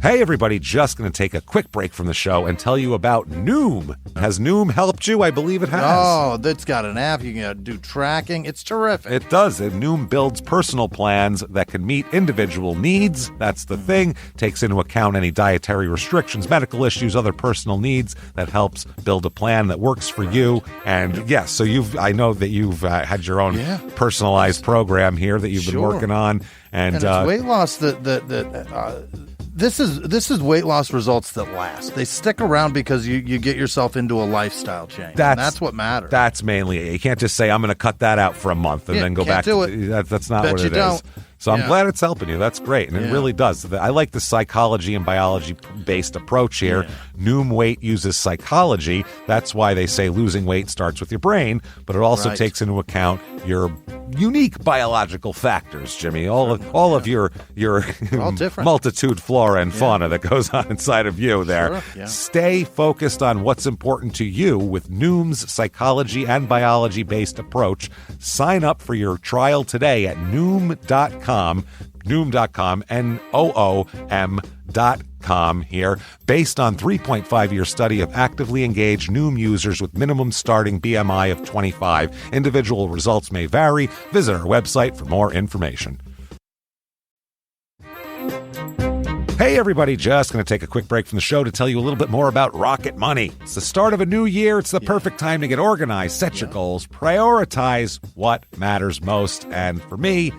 Hey, everybody, just going to take a quick break from the show and tell you about Noom. Has Noom helped you? I believe it has. Oh, that's got an app. You can do tracking. It's terrific. It does. Noom builds personal plans that can meet individual needs. That's the thing. Takes into account any dietary restrictions, medical issues, other personal needs. That helps build a plan that works for you. And yes, so I know that you've had your own personalized program here that you've been working on. And it's weight loss This is weight loss results that last. They stick around because you get yourself into a lifestyle change. That's what matters. That's mainly it. You can't just say, I'm going to cut that out for a month and then go back to it. That's not what it is. So I'm glad it's helping you. That's great. And it really does. I like the psychology and biology-based approach here. Yeah. Noom Weight uses psychology. That's why they say losing weight starts with your brain, but it also takes into account your unique biological factors, Jimmy. All of your multitude flora and fauna that goes on inside of you there. Sure. Yeah. Stay focused on what's important to you with Noom's psychology and biology-based approach. Sign up for your trial today at Noom.com, Noom.com here, based on 3.5-year study of actively engaged Noom users with minimum starting BMI of 25. Individual results may vary. Visit our website for more information. Hey, everybody, just going to take a quick break from the show to tell you a little bit more about Rocket Money. It's the start of a new year. It's the perfect time to get organized, set your goals, prioritize what matters most. And for me,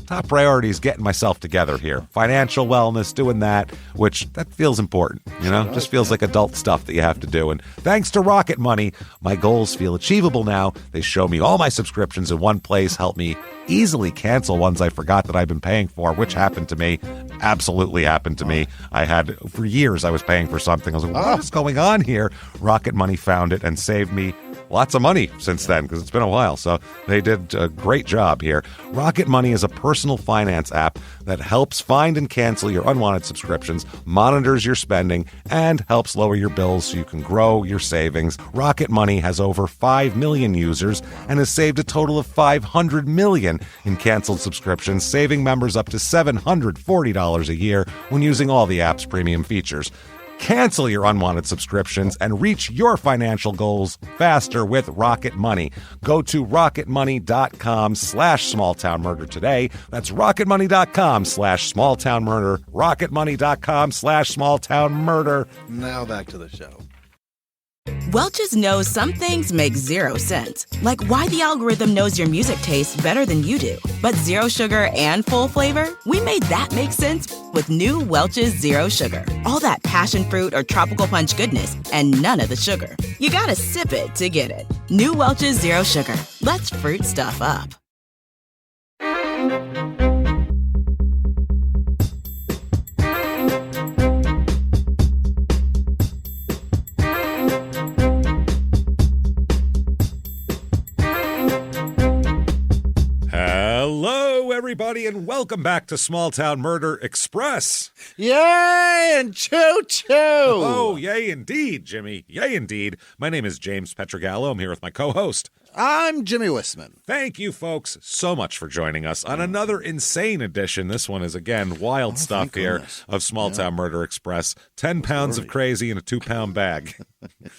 top priority is getting myself together here. Financial wellness, doing that, which that feels important, just feels like adult stuff that you have to do. And thanks to Rocket Money, my goals feel achievable now. They show me all my subscriptions in one place, help me easily cancel ones I forgot that I've been paying for, which happened to me, absolutely happened to me. For years, I was paying for something. I was like, what is going on here? Rocket Money found it and saved me lots of money since then, because it's been a while. So they did a great job here. Rocket Money is a personal finance app that helps find and cancel your unwanted subscriptions, monitors your spending, and helps lower your bills so you can grow your savings. Rocket Money has over 5 million users and has saved a total of $500 million in canceled subscriptions, saving members up to $740 a year when using all the app's premium features. Cancel your unwanted subscriptions and reach your financial goals faster with Rocket Money. Go to rocketmoney.com/smalltownmurder today. That's rocketmoney.com/smalltownmurder. rocketmoney.com/smalltownmurder. Now back to the show. Welch's knows some things make zero sense, like why the algorithm knows your music tastes better than you do. But zero sugar and full flavor? We made that make sense with new Welch's Zero Sugar. All that passion fruit or tropical punch goodness and none of the sugar. You gotta sip it to get it. New Welch's Zero Sugar. Let's fruit stuff up. Hello, everybody, and welcome back to Small Town Murder Express. Yay, and choo-choo! Oh, yay indeed, Jimmy. Yay indeed. My name is James Pietragallo. I'm here with my co-host. I'm Jimmie Whisman. Thank you, folks, so much for joining us on another insane edition. This one is, again, wild stuff here of Small Town Murder Express. 10 pounds of crazy in a 2-pound bag.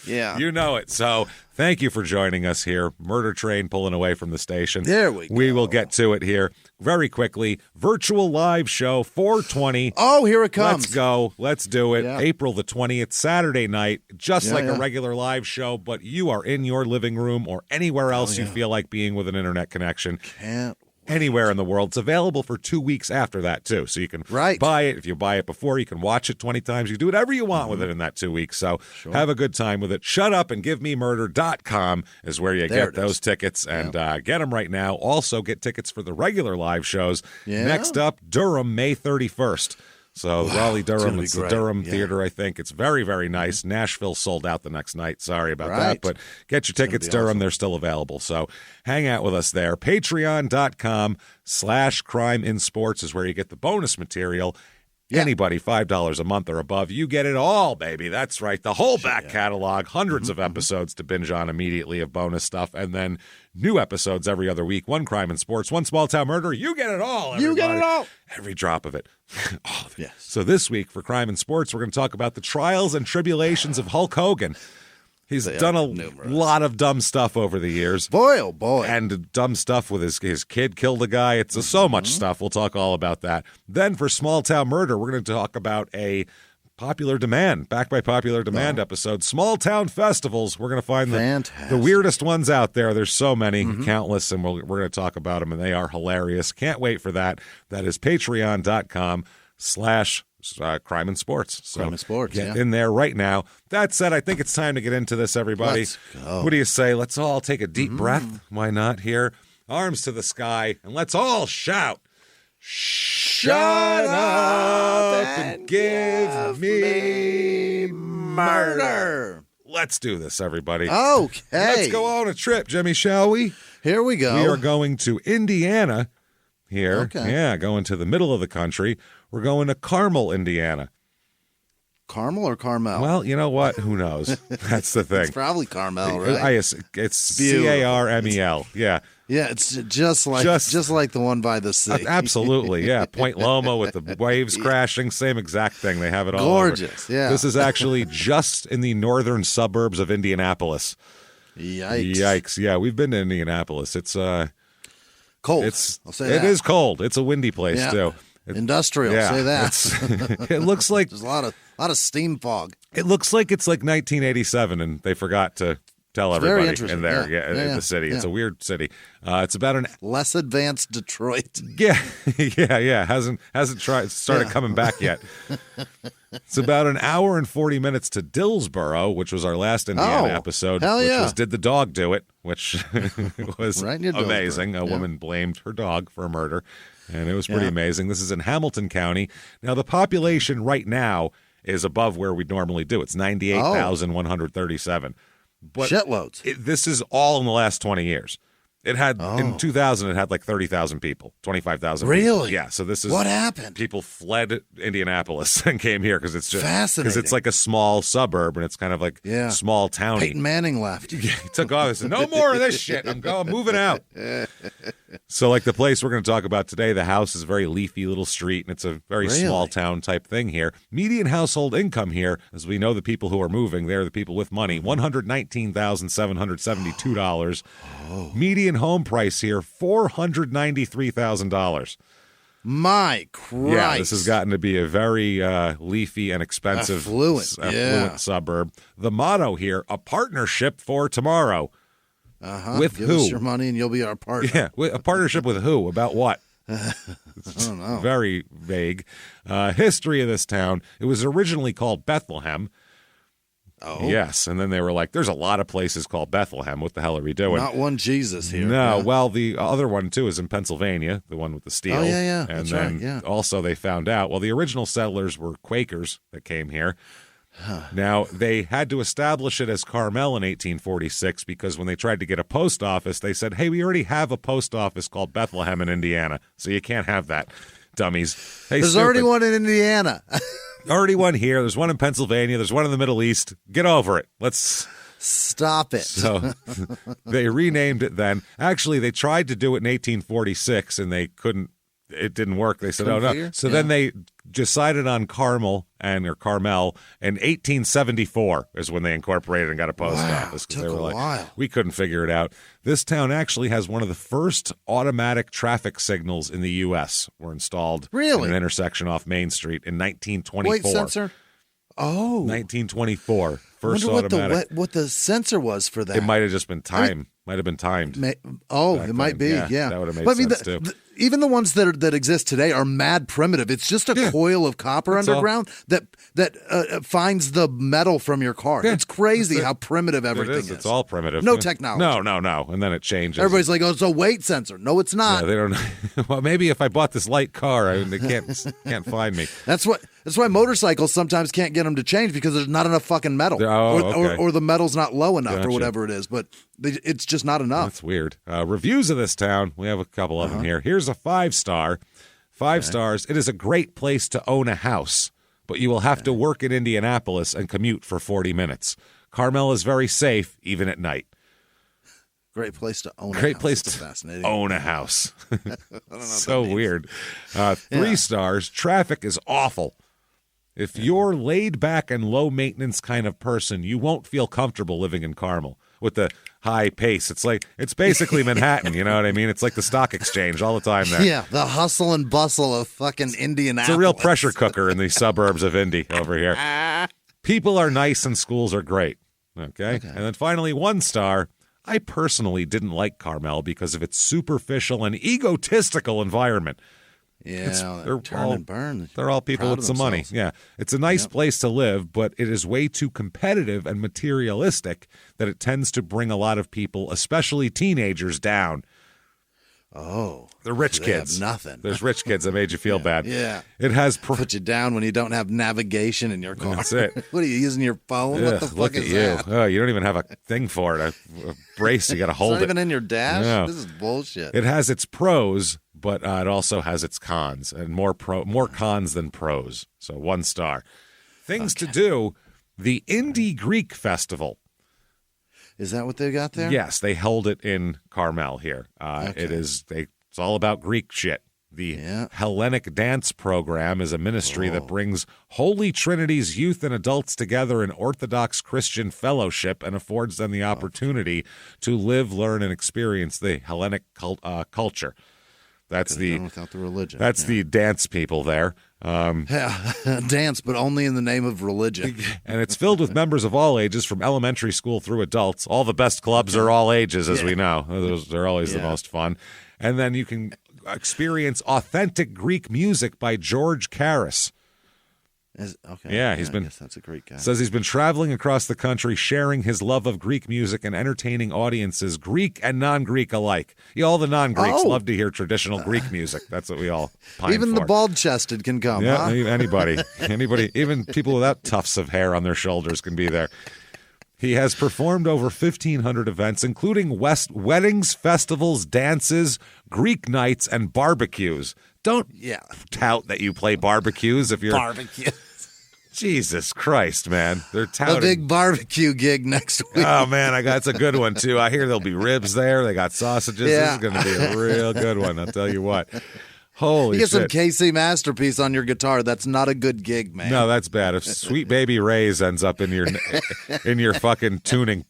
Yeah. You know it. So thank you for joining us here. Murder train pulling away from the station. There we go. We will get to it here very quickly. Virtual live show, 420. Oh, here it comes. Let's go. Let's do it. Yeah. April the 20th, Saturday night, just like a regular live show, but you are in your living room or anywhere else you feel like being with an internet connection. Can't anywhere in the world. It's available for 2 weeks after that, too. So you can buy it. If you buy it before, you can watch it 20 times. You can do whatever you want with it in that 2 weeks. So have a good time with it. ShutUpAndGiveMeMurder.com is where you get those tickets. And get them right now. Also, get tickets for the regular live shows. Yeah. Next up, Durham, May 31st. So Raleigh-Durham, it's the Durham Theater, I think. It's very, very nice. Nashville sold out the next night. Sorry about that. But get your tickets, Durham. Awesome. They're still available. So hang out with us there. Patreon.com/CrimeInSports is where you get the bonus material. Yeah. Anybody, $5 a month or above, you get it all, baby. That's right. The whole back catalog, hundreds of episodes to binge on immediately of bonus stuff, and then new episodes every other week. One crime and sports, one small town murder. You get it all, everybody. You get it all. Every drop of it. All of it. Yes. So this week for crime and sports, we're going to talk about the trials and tribulations of Hulk Hogan. He's done a lot of dumb stuff over the years. Boy, oh boy. And dumb stuff with his kid killed a guy. It's so much stuff. We'll talk all about that. Then for small town murder, we're going to talk about a popular demand, back by popular demand episode. Small town festivals. We're going to find the weirdest ones out there. There's so many, countless, and we're going to talk about them, and they are hilarious. Can't wait for that. That is patreon.com/crime and sports. So crime and sports, get in there right now. That said, I think it's time to get into this, everybody. Let's go. What do you say? Let's all take a deep breath. Why not here? Arms to the sky, and let's all shout. Shut up and give me murder. Let's do this, everybody. Okay. Let's go on a trip, Jimmie, shall we? Here we go. We are going to Indiana here. Okay. Yeah, going to the middle of the country. We're going to Carmel, Indiana. Carmel or Carmel? Well, you know what? Who knows? That's the thing. It's probably Carmel, right? It's Carmel. Yeah. Yeah, it's just like the one by the sea. Absolutely, yeah. Point Loma with the waves crashing, same exact thing. They have it all gorgeous, over. Yeah. This is actually just in the northern suburbs of Indianapolis. Yikes. Yeah, we've been to Indianapolis. It's cold. I'll say it that. is cold. It's a windy place too. Industrial, say that. It looks like there's a lot of steam fog. It looks like it's like 1987 and they forgot to tell everybody in there, in the city. It's a weird city. It's about an less advanced Detroit. Yeah. Hasn't started coming back yet. It's about an hour and 40 minutes to Dillsboro, which was our last Indiana episode. Hell which yeah. was Did the Dog Do It? Which was right near amazing. A woman blamed her dog for a murder, and it was pretty amazing. This is in Hamilton County. Now, the population right now is above where we normally do. It's 98,137. But shitloads. This is all in the last 20 years. It had in 2000. It had like 30,000 people, 25,000. Really? Yeah. So this is what happened. People fled Indianapolis and came here because it's just fascinating. Because it's like a small suburb and it's kind of like small towny. Peyton Manning left. He took off. He said, "No more of this shit. I'm moving out." So, like the place we're going to talk about today, the house is a very leafy little street, and it's a very small town type thing here. Median household income here, as we know, the people who are moving, they're the people with money, $119,772. Median home price here, $493,000. My Christ. Yeah, this has gotten to be a very leafy and expensive, affluent suburb. The motto here, a partnership for tomorrow. With Give who? us your money and you'll be our partner. Yeah, a partnership with who? About what? I don't know. Very vague. History of this town. It was originally called Bethlehem. Oh. Yes, and then they were like, there's a lot of places called Bethlehem. What the hell are we doing? Not one Jesus here. No, well, the other one, too, is in Pennsylvania, the one with the steel. Oh, yeah. And That's then right, also they found out, well, the original settlers were Quakers that came here. Now, they had to establish it as Carmel in 1846 because when they tried to get a post office, they said, hey, we already have a post office called Bethlehem in Indiana, so you can't have that, dummies. Hey, there's already one in Indiana. Already one here. There's one in Pennsylvania. There's one in the Middle East. Get over it. Let's stop it. So they renamed it then. Actually, they tried to do it in 1846, and they couldn't. It didn't work. They said, "Oh no!" So then they decided on Carmel in 1874 is when they incorporated and got a post office. Took they were a while. We couldn't figure it out. This town actually has one of the first automatic traffic signals in the U.S. were installed in an intersection off Main Street in 1924. Wait, sensor? Oh. 1924. First I wonder automatic. what the sensor was for that. It might have just been time. Might have been timed. It might be. Yeah. That would have made sense too. Even the ones that exist today are mad primitive. It's just a coil of copper underground that finds the metal from your car. Yeah. It's crazy how primitive everything is. It's all primitive. No technology. No. And then it changes. Everybody's like, "Oh, it's a weight sensor." No, it's not. Yeah, they don't. Well, maybe if I bought this light car, they can't find me. That's why motorcycles sometimes can't get them to change because there's not enough fucking metal, or the metal's not low enough, or whatever it is. But it's just not enough. That's weird. Reviews of this town. We have a couple of them here. Here's a 5-star. 5 stars, it is a great place to own a house, but you will have to work in Indianapolis and commute for 40 minutes. Carmel is very safe, even at night. Great place to own a house. Great place That's to fascinating. own a house. I don't know So weird. 3 stars, traffic is awful. If you're laid back and low maintenance kind of person, you won't feel comfortable living in Carmel with the high pace. It's basically Manhattan, you know what I mean? It's like the stock exchange all the time there. Yeah, the hustle and bustle of fucking Indianapolis. It's a real pressure cooker in the suburbs of Indy over here. People are nice and schools are great. Okay? And then finally, 1 star. I personally didn't like Carmel because of its superficial and egotistical environment. Yeah, they're turn and burn. They're all people with some money. Yeah. It's a nice place to live, but it is way too competitive and materialistic that it tends to bring a lot of people, especially teenagers, down. Oh. The rich kids. Have nothing. There's rich kids that made you feel bad. Yeah. It has... Put you down when you don't have navigation in your car. That's it. What are you using your phone? What the fuck look is at that? you. Oh, you don't even have a thing for it. A brace, you got to hold It's not even in your dash? No. This is bullshit. It has its pros, but it also has its cons, and more cons than pros. So 1 star. Things to do, the Indie Greek Festival. Is that what they got there? Yes, they held it in Carmel here. It's all about Greek shit. The Hellenic Dance Program is a ministry that brings Holy Trinity's youth and adults together in Orthodox Christian fellowship and affords them the opportunity to live, learn, and experience the Hellenic culture. That's without the religion. That's the dance people there. Dance, but only in the name of religion. And it's filled with members of all ages, from elementary school through adults. All the best clubs are all ages, as we know. They're always the most fun. And then you can experience authentic Greek music by George Karas. I guess that's a great guy. Says he's been traveling across the country sharing his love of Greek music and entertaining audiences, Greek and non-Greek alike. All the non-Greeks love to hear traditional Greek music. That's what we all pine Even for. the bald-chested can come, huh? Anybody, even people without tufts of hair on their shoulders can be there. He has performed over 1,500 events, including weddings, festivals, dances, Greek nights, and barbecues. Don't tout that you play barbecues if you're... Barbecue. Jesus Christ, man. They're touting. A big barbecue gig next week. Oh, man, it's a good one, too. I hear there'll be ribs there. They got sausages. This is going to be a real good one, I'll tell you what. Holy shit. You get some KC Masterpiece on your guitar. That's not a good gig, man. No, that's bad. If Sweet Baby Ray's ends up in your fucking tuning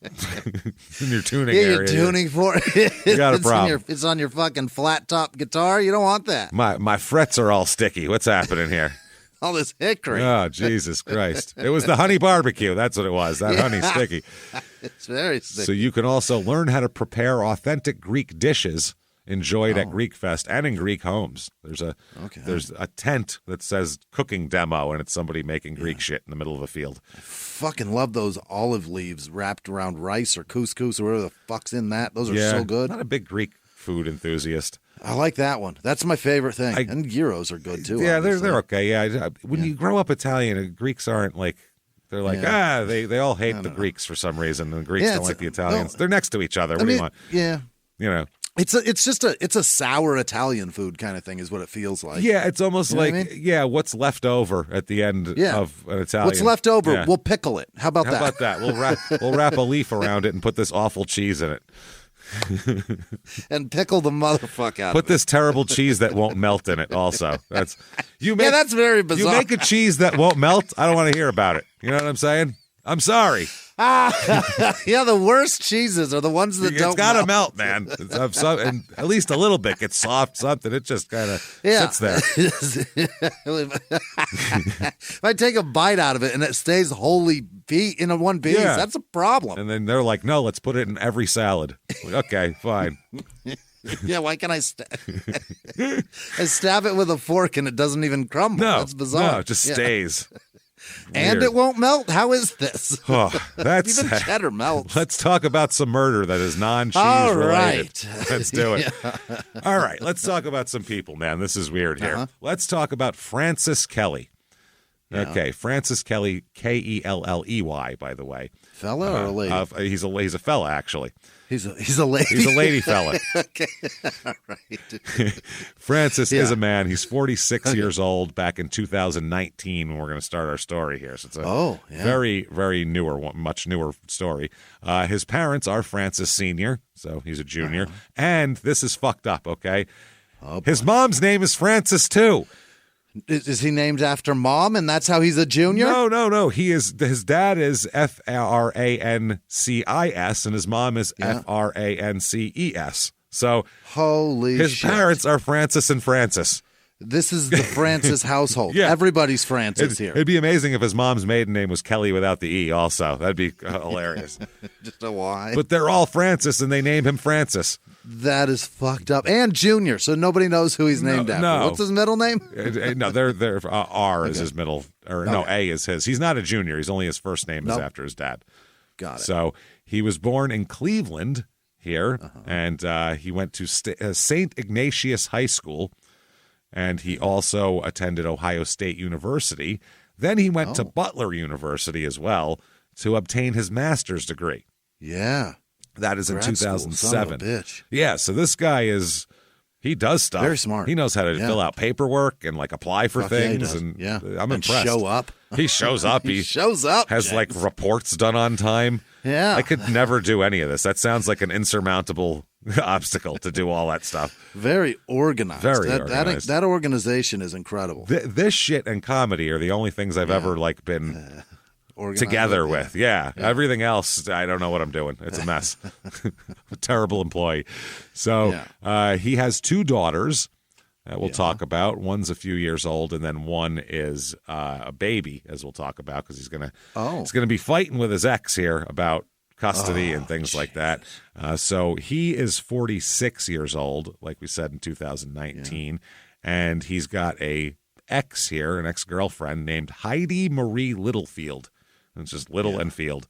in your tuning area. You're tuning for it. You got a problem. It's on your fucking flat top guitar. You don't want that. My frets are all sticky. What's happening here? All this hickory. Oh, Jesus Christ. It was the honey barbecue. That's what it was. That honey sticky. It's very sticky. So you can also learn how to prepare authentic Greek dishes enjoyed at Greek Fest and in Greek homes. There's a tent that says cooking demo, and it's somebody making Greek shit in the middle of a field. I fucking love those olive leaves wrapped around rice or couscous or whatever the fuck's in that. Those are so good. Not a big Greek food enthusiast. I like that one. That's my favorite thing. And gyros are good too. Yeah, obviously. they're okay. Yeah, when you grow up Italian, Greeks aren't like. They're like, they all hate the Greeks for some reason, and the Greeks don't like the Italians. They're next to each other. What do you want? Yeah. You know. It's a sour Italian food kind of thing is what it feels like. Yeah, it's almost like what's left over at the end of an Italian. What's left over, we'll pickle it. How about that? How about that? We'll wrap a leaf around it and put this awful cheese in it. And pickle the motherfucker out. Put this terrible cheese that won't melt in it also. That's very bizarre. You make a cheese that won't melt, I don't want to hear about it. You know what I'm saying? I'm sorry. Yeah, the worst cheeses are the ones that don't. It's got to melt, man. And at least a little bit gets soft, something. It just kind of sits there. If I take a bite out of it and it stays wholly in one piece, that's a problem. And then they're like, no, let's put it in every salad. Like, okay, fine. Yeah, why can't I stab it with a fork and it doesn't even crumble? No, that's bizarre. No, it just stays. And it won't melt? How is this? Oh, that's even cheddar melts. Let's talk about some murder that is non-cheese related. Let's do it. All right, let's talk about some people, man. This is weird here. Let's talk about Francis Kelly. Yeah. Okay, Francis Kelly, Kelley, by the way. Fella or a lady? He's a fella, actually. He's a lady. He's a lady fella. Okay, all right. Francis is a man. He's 46 years old. Back in 2019, when we're going to start our story here, so it's a very, very much newer story. His parents are Francis Sr., so he's a junior, and this is fucked up. Okay, his mom's name is Francis too. Is he named after mom, and that's how he's a junior? No. His dad is Francis, and his mom is Frances. So his parents are Francis and Francis. This is the Francis household. Yeah. Everybody's Francis here. It'd be amazing if his mom's maiden name was Kelly without the E also. That'd be hilarious. Just a Y. But they're all Francis, and they name him Francis. That is fucked up. And Junior, so nobody knows who he's named after. No. What's his middle name? No, they're R is his middle, A is his. He's not a junior. He's only his first name is after his dad. Got it. So he was born in Cleveland here, and he went to St. Ignatius High School, and he also attended Ohio State University. Then he went to Butler University as well to obtain his master's degree. Yeah. That is in 2007. Son of a bitch. Yeah, so this guy he does stuff. Very smart. He knows how to fill out paperwork and like apply for things. I'm impressed. Show up. He shows up. He shows up. Has like reports done on time. Yeah. I could never do any of this. That sounds like an insurmountable obstacle to do all that stuff. Very organized. Organized. That organization is incredible. This shit and comedy are the only things I've ever like been together with. Yeah. Everything else, I don't know what I'm doing. It's a mess. A terrible employee. So he has two daughters that we'll talk about. One's a few years old, and then one is a baby, as we'll talk about, because he's gonna be fighting with his ex here about custody and things like that. So he is 46 years old, like we said, in 2019, and he's got an ex-girlfriend named Heidi Marie Littlefield. It's just Littlefield.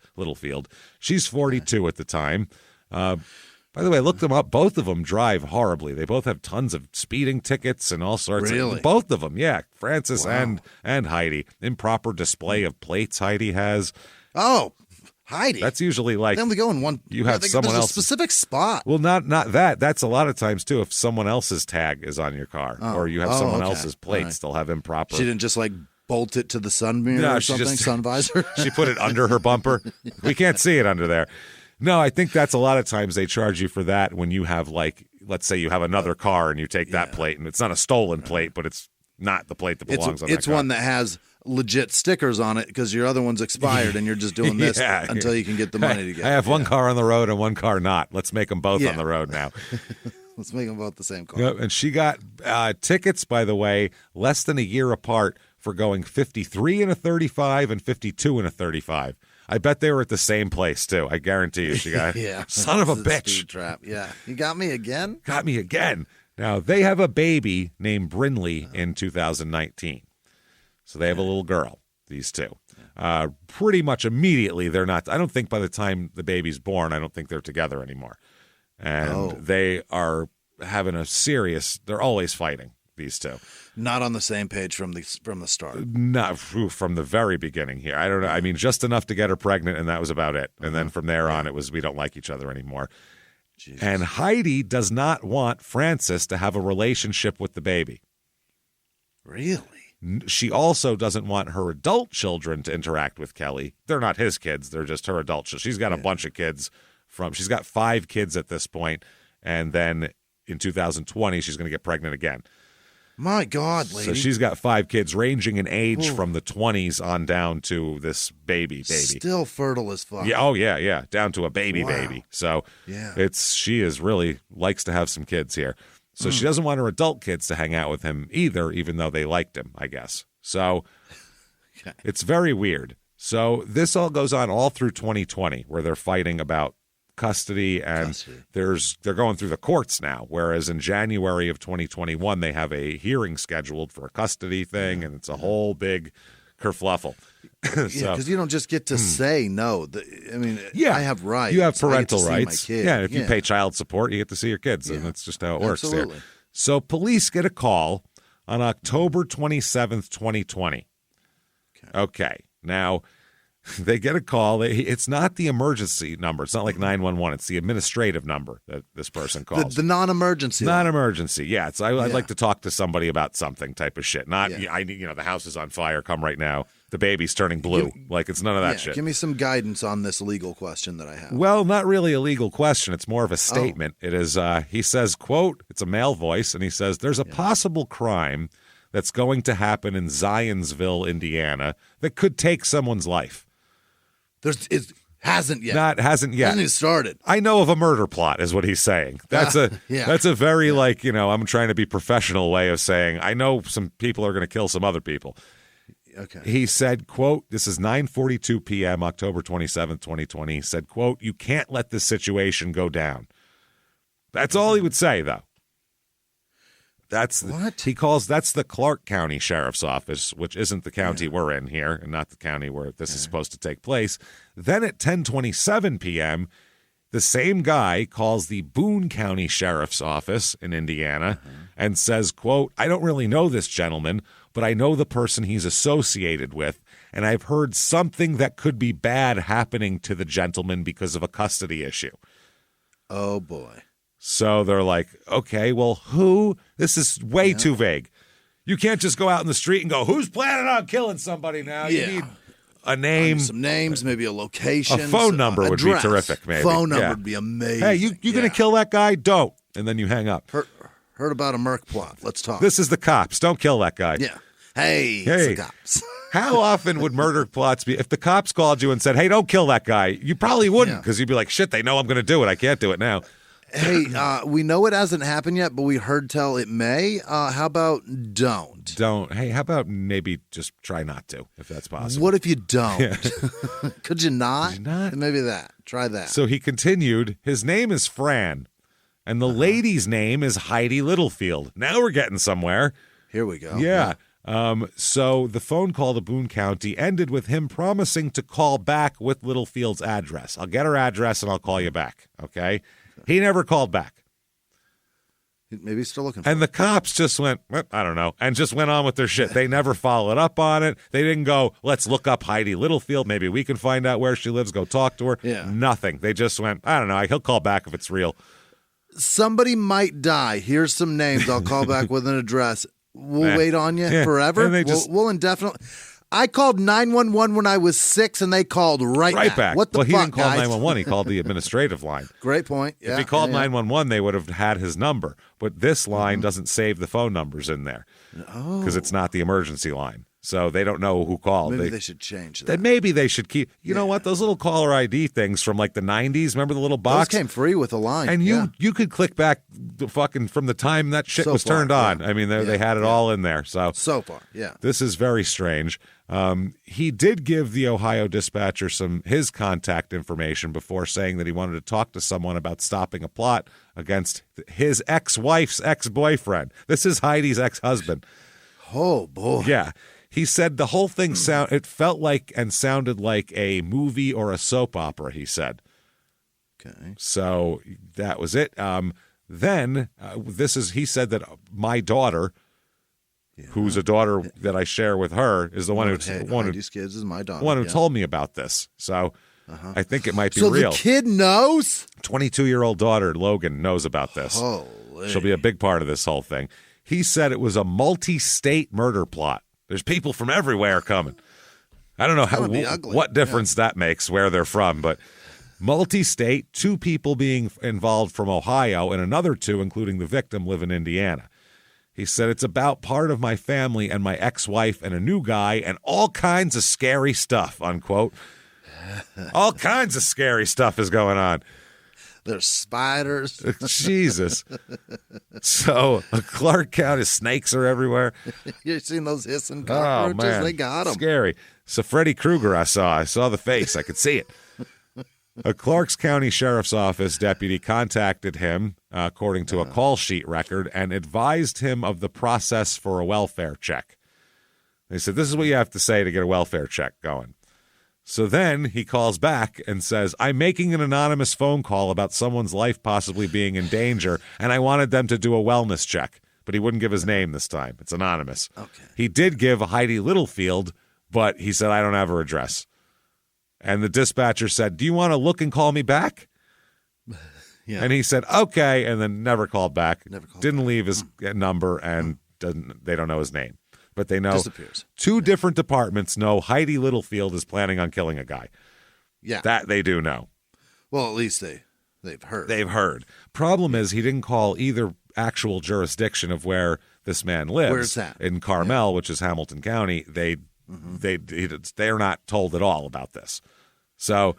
She's 42 at the time. By the way, I looked them up. Both of them drive horribly. They both have tons of speeding tickets and all sorts. Really? Both of them, yeah. Francis and Heidi. Improper display of plates Heidi has. Oh, Heidi. That's usually like... They only go in one... You have someone else... a specific spot. Well, not that. That's a lot of times, too, if someone else's tag is on your car or you have someone else's plates, they'll have improper... She didn't just like... bolt it to the sun mirror or something, sun visor? She put it under her bumper. We can't see it under there. No, I think that's a lot of times they charge you for that when you have, like, let's say you have another car and you take that plate, and it's not a stolen plate, but it's not the plate that belongs on that car. It's one that has legit stickers on it because your other one's expired and you're just doing this until you can get the money to get it. I have one car on the road and one car not. Let's make them both on the road now. Let's make them both the same car. Yep, and she got tickets, by the way, less than a year apart for going 53 in a 35 and 52 in a 35. I bet they were at the same place, too. I guarantee you she got son of a bitch. Speed trap. Yeah. You got me again? Got me again. Now, they have a baby named Brinley in 2019. So they have a little girl, these two. Pretty much immediately, they're not. I don't think by the time the baby's born, I don't think they're together anymore. And they are having they're always fighting, these two. Not on the same page from the start. Not from the very beginning here. I don't know. I mean, just enough to get her pregnant, and that was about it. And then from there on, it was we don't like each other anymore. Jesus. And Heidi does not want Francis to have a relationship with the baby. Really? She also doesn't want her adult children to interact with Kelly. They're not his kids. They're just her adult children. She's got a bunch of kids. She's got 5 kids at this point, and then in 2020, she's going to get pregnant again. My God, lady. So she's got 5 kids ranging in age from the 20s on down to this baby. Still fertile as fuck. Yeah, yeah. Down to a baby. So she is really likes to have some kids here. So she doesn't want her adult kids to hang out with him either, even though they liked him, I guess. So it's very weird. So this all goes on all through 2020 where they're fighting about custody, and they're going through the courts now, whereas in January of 2021 they have a hearing scheduled for a custody thing, and it's a whole big kerfluffle. Because you don't just get to say no. I have rights. You have parental rights. Yeah, if you pay child support, you get to see your kids, and that's just how it works there. Absolutely. So police get a call on October 27th, 2020. Okay. Now, they get a call. It's not the emergency number. It's not like 911. It's the administrative number that this person calls. The non-emergency. Non-emergency. Yeah. I'd like to talk to somebody about something type of shit. Not, I need, the house is on fire. Come right now. The baby's turning blue. It's none of that shit. Give me some guidance on this legal question that I have. Well, not really a legal question. It's more of a statement. It is, he says, quote, it's a male voice, and he says, there's a possible crime that's going to happen in Zionsville, Indiana, that could take someone's life. It hasn't yet. Hasn't yet. Hasn't even started. I know of a murder plot, is what he's saying. That's a very I'm trying to be professional way of saying I know some people are going to kill some other people. Okay. He said, quote, this is 9:42 p.m., October 27th, 2020. He said, quote, you can't let this situation go down. That's all he would say, though. That's the Clark County Sheriff's Office, which isn't the county we're in here and not the county where this is supposed to take place. Then at 10:27 p.m., the same guy calls the Boone County Sheriff's Office in Indiana and says, quote, I don't really know this gentleman, but I know the person he's associated with, and I've heard something that could be bad happening to the gentleman because of a custody issue. Oh, boy. So they're like, okay, well, who? This is way too vague. You can't just go out in the street and go, who's planning on killing somebody now? You need a name. Some names, maybe a location. A phone number would be terrific, maybe. Phone number would be amazing. Hey, you going to kill that guy? Don't. And then you hang up. Heard about a Merc plot. Let's talk. This is the cops. Don't kill that guy. Yeah. Hey, it's the cops. How often would murder plots be? If the cops called you and said, hey, don't kill that guy, you probably wouldn't because you'd be like, shit, they know I'm going to do it. I can't do it now. Hey, we know it hasn't happened yet, but we heard tell it may. How about don't? Don't. Hey, how about maybe just try not to, if that's possible? What if you don't? Yeah. Could you not? Could you not? Maybe that. Try that. So he continued, his name is Fran, and the lady's name is Heidi Littlefield. Now we're getting somewhere. Here we go. Yeah. So the phone call to Boone County ended with him promising to call back with Littlefield's address. I'll get her address and I'll call you back, okay? He never called back. Maybe he's still looking for And the cops just went, I don't know, and just went on with their shit. They never followed up on it. They didn't go, let's look up Heidi Littlefield. Maybe we can find out where she lives, go talk to her. Yeah. Nothing. They just went, I don't know, he'll call back if it's real. Somebody might die. Here's some names. I'll call back with an address. We'll wait on you forever. We'll indefinitely. I called 911 when I was 6, and they called right back. What the fuck, he didn't call guys? 911. He called the administrative line. Great point. Yeah, if he called 911, they would have had his number. But this line doesn't save the phone numbers in there because it's not the emergency line. So they don't know who called. Maybe they should change that. Then maybe they should keep. You know what? Those little caller ID things from like the 90s. Remember the little box? Those came free with a line. And you could click back the fucking from the time that shit was turned on. I mean, they had it all in there. So far, yeah. This is very strange. He did give the Ohio Dispatcher his contact information before saying that he wanted to talk to someone about stopping a plot against his ex-wife's ex-boyfriend. This is Heidi's ex-husband. Oh, boy. Yeah. He said the whole thing it felt like and sounded like a movie or a soap opera, he said. Okay. So that was it. Then he said that my daughter, who's a daughter that I share with her, is the one Heidi's kids is my daughter. One who told me about this. So I think it might be real. So the kid knows? 22-year-old daughter, Logan, knows about this. Holy. She'll be a big part of this whole thing. He said it was a multi-state murder plot. There's people from everywhere coming. I don't know what difference that makes where they're from, but multi-state, 2 people being involved from Ohio and another 2, including the victim, live in Indiana. He said, it's about part of my family and my ex-wife and a new guy and all kinds of scary stuff, unquote. All kinds of scary stuff is going on. There's spiders. Jesus. So, Clark County, snakes are everywhere. You've seen those hissing cockroaches? Oh, man. They got them. Scary. So, Freddy Krueger I saw the face. I could see it. A Clark County Sheriff's Office deputy contacted him, according to a call sheet record, and advised him of the process for a welfare check. They said, this is what you have to say to get a welfare check going. So then he calls back and says, I'm making an anonymous phone call about someone's life possibly being in danger, and I wanted them to do a wellness check. But he wouldn't give his name this time. It's anonymous. Okay. He did give Heidi Littlefield But he said, I don't have her address. And the dispatcher said, do you want to look and call me back? Yeah. And he said, okay, and then never called back. Didn't leave his number, and they don't know his name. But they know disappears. Two different departments know Heidi Littlefield is planning on killing a guy. Yeah. That they do know. Well, at least they've heard. They've heard. Problem is he didn't call either actual jurisdiction of where this man lives. Where's that? In Carmel, which is Hamilton County. They're not told at all about this. So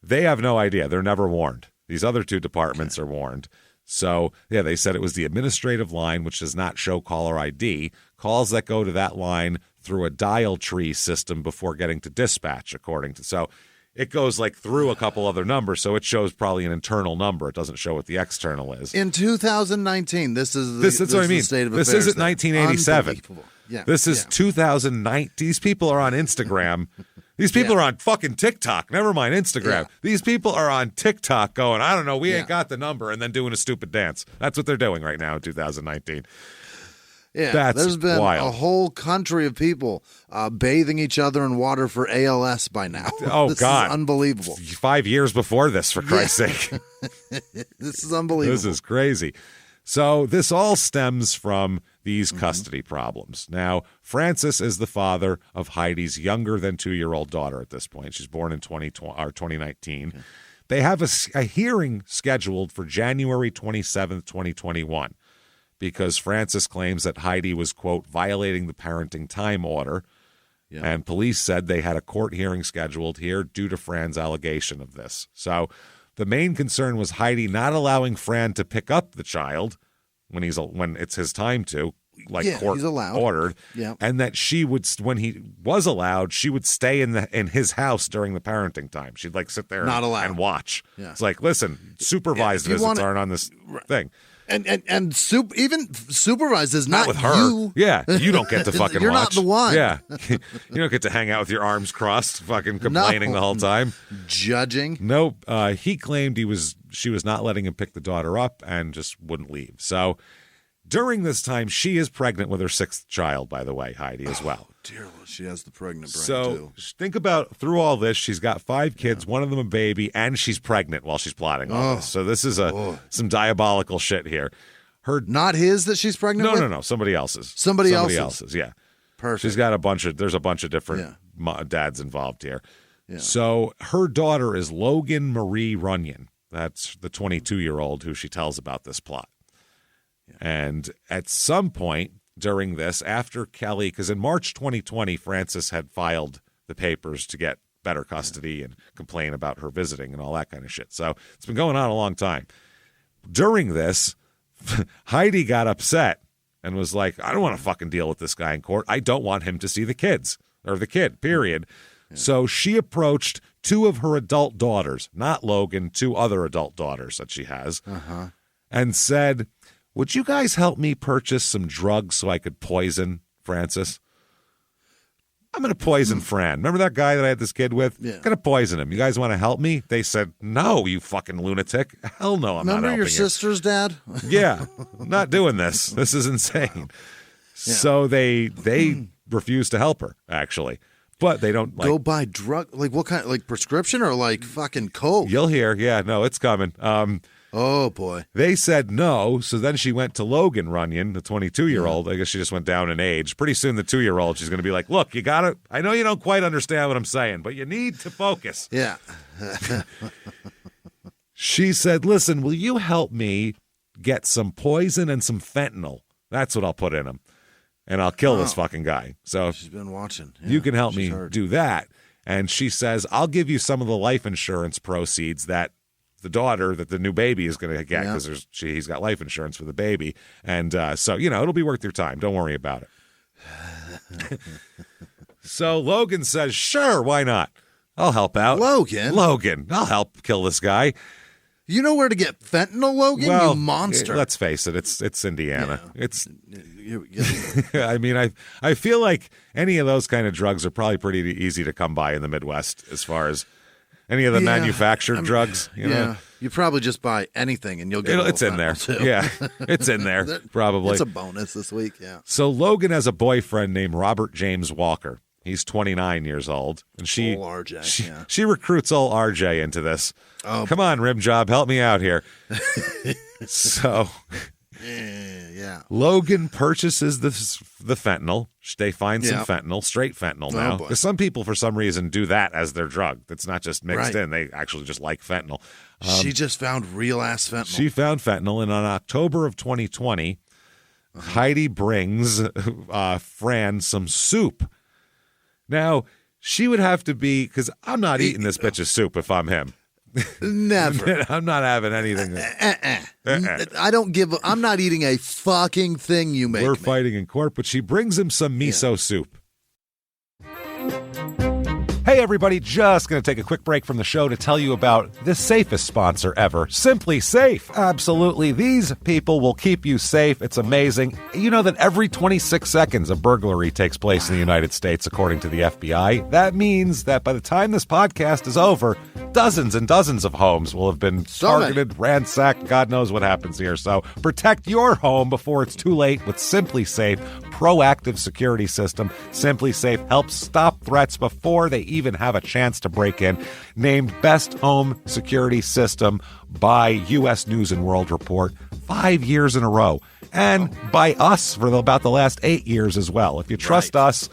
they have no idea. They're never warned. These other two departments are warned. So, they said it was the administrative line, which does not show caller ID. Calls that go to that line through a dial tree system before getting to dispatch, according to. So it goes like through a couple other numbers, so it shows probably an internal number. It doesn't show what the external is. In 2019, this is what I mean. The state of this affairs isn't 1987. Yeah. This is 2009. These people are on Instagram. These people are on fucking TikTok. Never mind Instagram. Yeah. These people are on TikTok going, I don't know, we ain't got the number, and then doing a stupid dance. That's what they're doing right now in 2019. Yeah, there's been a whole country of people bathing each other in water for ALS by now. Oh, this God. Is unbelievable. 5 years before this, for Christ's sake. This is unbelievable. This is crazy. So this all stems from these custody problems. Now, Francis is the father of Heidi's younger than 2-year-old daughter at this point. She's born in 2019. Okay. They have a hearing scheduled for January 27th, 2021, because Francis claims that Heidi was, quote, violating the parenting time order. Yeah. And police said they had a court hearing scheduled here due to Fran's allegation of this. So the main concern was Heidi not allowing Fran to pick up the child when it's his time to, court ordered, and that she would, when he was allowed, she would stay in his house during the parenting time. She'd sit there and watch. Yeah. It's like, listen, supervised visits aren't on this thing. And even supervised is not with her. You. Yeah, you don't get to fucking You're watch. You're not the one. Yeah, you don't get to hang out with your arms crossed, fucking complaining the whole time. Judging. Nope. He claimed she was not letting him pick the daughter up and just wouldn't leave. So during this time, she is pregnant with her 6th child, by the way, Heidi, as well. Dear Lord, she has the pregnant brain, too. So think about, through all this, she's got 5 kids, one of them a baby, and she's pregnant while she's plotting all this. So this is some diabolical shit here. Not his that she's pregnant with? No. Somebody else's. Somebody else's, yeah. Perfect. She's got there's a bunch of different dads involved here. Yeah. So her daughter is Logan Marie Runyon. That's the 22-year-old who she tells about this plot. Yeah. And at some point during this, after Kelly, because in March 2020, Francis had filed the papers to get better custody and complain about her visiting and all that kind of shit. So it's been going on a long time. During this, Heidi got upset and was like, I don't want to fucking deal with this guy in court. I don't want him to see the kids, or the kid, period. Yeah. So she approached 2 of her adult daughters, not Logan, 2 other adult daughters that she has, and said, would you guys help me purchase some drugs so I could poison Francis? I'm going to poison Fran. Remember that guy that I had this kid with? Yeah. I'm going to poison him. You guys want to help me? They said, no, you fucking lunatic. Hell no, I'm not helping you. Remember your sister's dad? Yeah, I'm not doing this. This is insane. Wow. Yeah. So they refuse to help her, actually. But they don't go buy drug, what kind, prescription or fucking coke? You'll hear. Yeah, no, it's coming. Oh, boy. They said no, so then she went to Logan Runyon, the 22-year-old. I guess she just went down in age. Pretty soon, the 2-year-old, she's going to be like, look, you got to, I know you don't quite understand what I'm saying, but you need to focus. Yeah. She said, listen, will you help me get some poison and some fentanyl? That's what I'll put in him, and I'll kill this fucking guy. So she's been watching. Yeah, you can help me do that. And she says, I'll give you some of the life insurance proceeds that the daughter that the new baby is going to get, because he's got life insurance for the baby. And so, it'll be worth your time. Don't worry about it. So Logan says, sure, why not? I'll help out. Logan, I'll help kill this guy. You know where to get fentanyl, Logan? Well, you monster. Let's face it, it's Indiana. Yeah. It's I mean, I feel like any of those kind of drugs are probably pretty easy to come by in the Midwest as far as any of the manufactured drugs. You know? You probably just buy anything and you'll get it's in there. Too. Yeah, it's in there, probably. It's a bonus this week, yeah. So Logan has a boyfriend named Robert James Walker, He's 29 years old, and she recruits old RJ into this. Oh, come on, rim job, help me out here. So, Logan purchases the fentanyl. They find some fentanyl, straight fentanyl now. Because some people, for some reason, do that as their drug. That's not just mixed in. They actually just like fentanyl. She just found real-ass fentanyl. She found fentanyl, and on October of 2020, Heidi brings Fran some soup. Now, she would have to be, because I'm not eating this bitch's soup if I'm him. Never. I'm not having anything. I'm not eating a fucking thing you make. We're fighting in court, but she brings him some miso soup. Hey, everybody, just going to take a quick break from the show to tell you about the safest sponsor ever, Simply Safe. Absolutely. These people will keep you safe. It's amazing. You know that every 26 seconds a burglary takes place in the United States, according to the FBI. That means that by the time this podcast is over, dozens and dozens of homes will have been targeted, ransacked. God knows what happens here. So protect your home before it's too late with Simply Safe proactive security system. Simply Safe helps stop threats before they even have a chance to break in. Named Best Home Security System by U.S. News and World Report 5 years in a row. And by us for about the last 8 years as well. If you trust us,